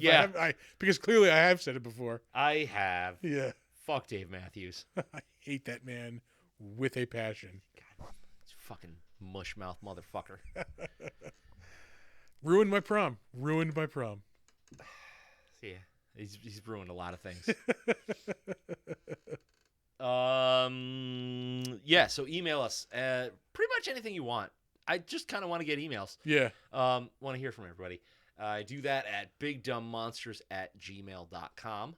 Speaker 1: Because clearly I have said it before.
Speaker 2: I have.
Speaker 1: Yeah.
Speaker 2: Fuck Dave Matthews.
Speaker 1: I hate that man with a passion.
Speaker 2: God, he's a fucking mushmouth motherfucker.
Speaker 1: Ruined my prom.
Speaker 2: Yeah. He's ruined a lot of things. So email us. Pretty much anything you want. I just kind of want to get emails.
Speaker 1: Yeah.
Speaker 2: Want to hear from everybody. I do that at bigdumbmonsters@gmail.com.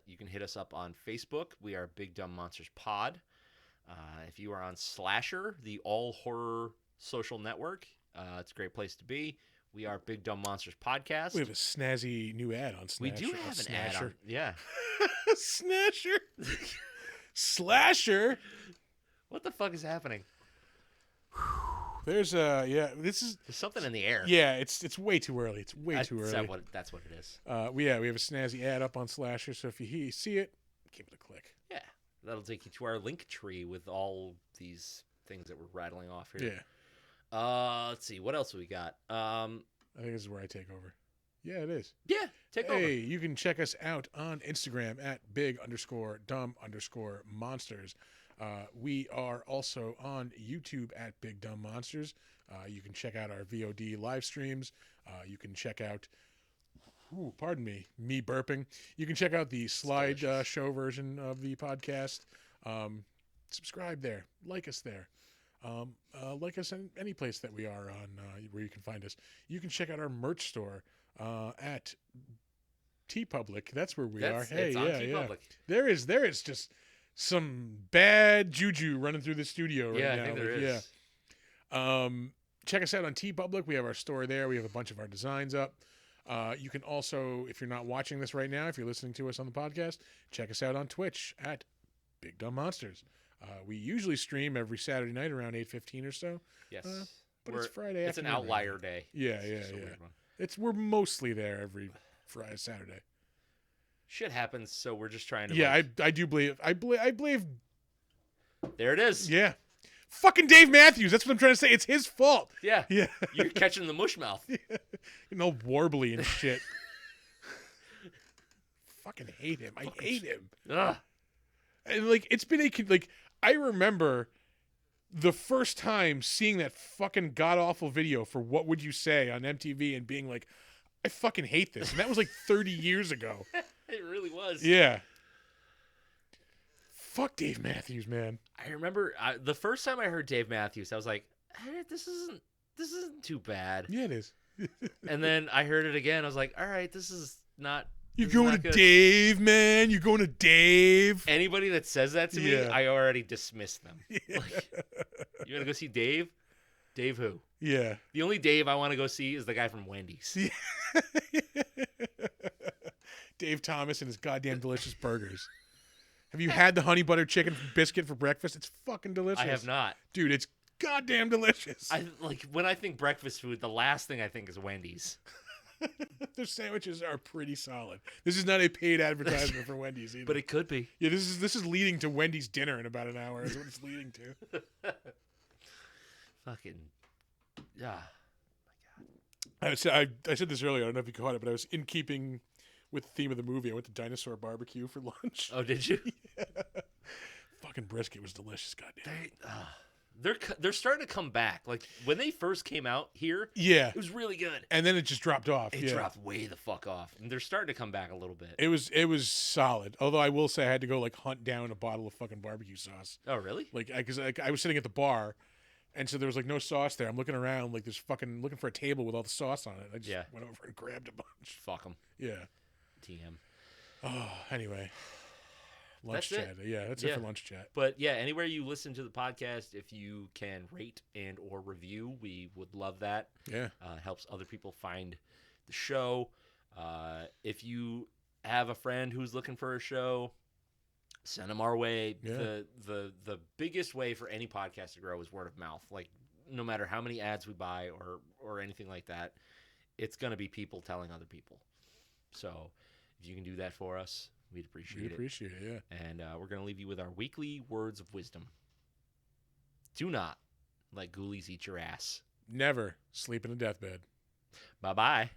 Speaker 2: You can hit us up on Facebook. We are Big Dumb Monsters Pod. If you are on Slasher, the all horror social network, it's a great place to be. We are Big Dumb Monsters Podcast.
Speaker 1: We have a snazzy new ad on Snasher.
Speaker 2: We do have an ad on, yeah.
Speaker 1: Snasher. Slasher.
Speaker 2: What the fuck is happening?
Speaker 1: There's there's
Speaker 2: something in the air.
Speaker 1: Yeah, it's way too early. It's way too early.
Speaker 2: That's what it is.
Speaker 1: We have a snazzy ad up on Slasher, so if you see it, give it a click.
Speaker 2: Yeah. That'll take you to our link tree with all these things that we're rattling off here.
Speaker 1: Yeah.
Speaker 2: Let's see. What else we got?
Speaker 1: I think this is where I take over. Yeah, it is.
Speaker 2: Yeah, take over.
Speaker 1: Hey, you can check us out on Instagram at big_dumb_monsters. We are also on YouTube at Big Dumb Monsters. You can check out our VOD live streams. You can check out, pardon me burping. You can check out the slide show version of the podcast. Subscribe there. Like us there. Like us in any place that we are on, where you can find us. You can check out our merch store at TeePublic. That's where we are. Hey,
Speaker 2: it's on TeePublic.
Speaker 1: There is just some bad juju running through the studio right now.
Speaker 2: I think there is.
Speaker 1: Yeah. Check us out on TeePublic. We have our store there. We have a bunch of our designs up. You can also, if you're not watching this right now, if you're listening to us on the podcast, check us out on Twitch at Big Dumb Monsters. We usually stream every Saturday night around 8:15 or so.
Speaker 2: Yes.
Speaker 1: But it's Friday
Speaker 2: afternoon. It's an outlier day.
Speaker 1: Yeah. We're mostly there every Friday, Saturday.
Speaker 2: Shit happens, so we're just trying to.
Speaker 1: Yeah, I do believe. I believe.
Speaker 2: There it is.
Speaker 1: Yeah. Fucking Dave Matthews. That's what I'm trying to say. It's his fault.
Speaker 2: Yeah. You're catching the mush mouth.
Speaker 1: Yeah. Warbly and shit. Fucking hate him. I hate him.
Speaker 2: Ugh.
Speaker 1: And it's been I remember the first time seeing that fucking god awful video for What Would You Say on MTV and being like, I fucking hate this. And that was 30 years ago.
Speaker 2: It really was.
Speaker 1: Yeah. Fuck Dave Matthews, man.
Speaker 2: I remember the first time I heard Dave Matthews, I was like, this isn't too bad.
Speaker 1: Yeah, it is.
Speaker 2: And then I heard it again. I was like, all right, this is not.
Speaker 1: You're going to Dave, man. You're going to Dave.
Speaker 2: Anybody that says that to me, I already dismiss them.
Speaker 1: Yeah.
Speaker 2: You want to go see Dave? Dave who?
Speaker 1: Yeah.
Speaker 2: The only Dave I want to go see is the guy from Wendy's.
Speaker 1: Yeah. Dave Thomas and his goddamn delicious burgers. Have you had the honey butter chicken biscuit for breakfast? It's fucking delicious.
Speaker 2: I have not.
Speaker 1: Dude, it's goddamn delicious.
Speaker 2: When I think breakfast food, the last thing I think is Wendy's.
Speaker 1: Their sandwiches are pretty solid. This is not a paid advertisement for Wendy's either.
Speaker 2: But it could be.
Speaker 1: Yeah, this is leading to Wendy's dinner in about an hour. Is what it's leading to.
Speaker 2: Fucking, yeah.
Speaker 1: I said this earlier. I don't know if you caught it, but I was in keeping with the theme of the movie. I went to Dinosaur Barbecue for lunch.
Speaker 2: Oh, did you?
Speaker 1: Yeah. Fucking brisket was delicious. Goddamn.
Speaker 2: They're starting to come back. Like when they first came out here,
Speaker 1: yeah,
Speaker 2: it was really good,
Speaker 1: and then it just dropped off.
Speaker 2: It dropped way the fuck off, and they're starting to come back a little bit.
Speaker 1: It was solid. Although I will say I had to go like hunt down a bottle of fucking barbecue sauce.
Speaker 2: Oh, really?
Speaker 1: Like because I was sitting at the bar. And so there was like no sauce there. I'm looking around like there's fucking looking for a table with all the sauce on it. I just went over and grabbed a bunch.
Speaker 2: Fuck them.
Speaker 1: Yeah.
Speaker 2: TM.
Speaker 1: Oh, anyway. Lunch
Speaker 2: That's
Speaker 1: chat. Yeah, that's it for lunch chat.
Speaker 2: But yeah, anywhere you listen to the podcast, if you can rate and or review, we would love that.
Speaker 1: Yeah.
Speaker 2: Helps other people find the show. If you have a friend who's looking for a show, send them our way.
Speaker 1: Yeah.
Speaker 2: The biggest way for any podcast to grow is word of mouth. Like no matter how many ads we buy or anything like that, it's going to be people telling other people. So if you can do that for us, we'd appreciate it.
Speaker 1: We appreciate it, yeah.
Speaker 2: And we're going to leave you with our weekly words of wisdom. Do not let ghoulies eat your ass.
Speaker 1: Never sleep in a deathbed.
Speaker 2: Bye-bye.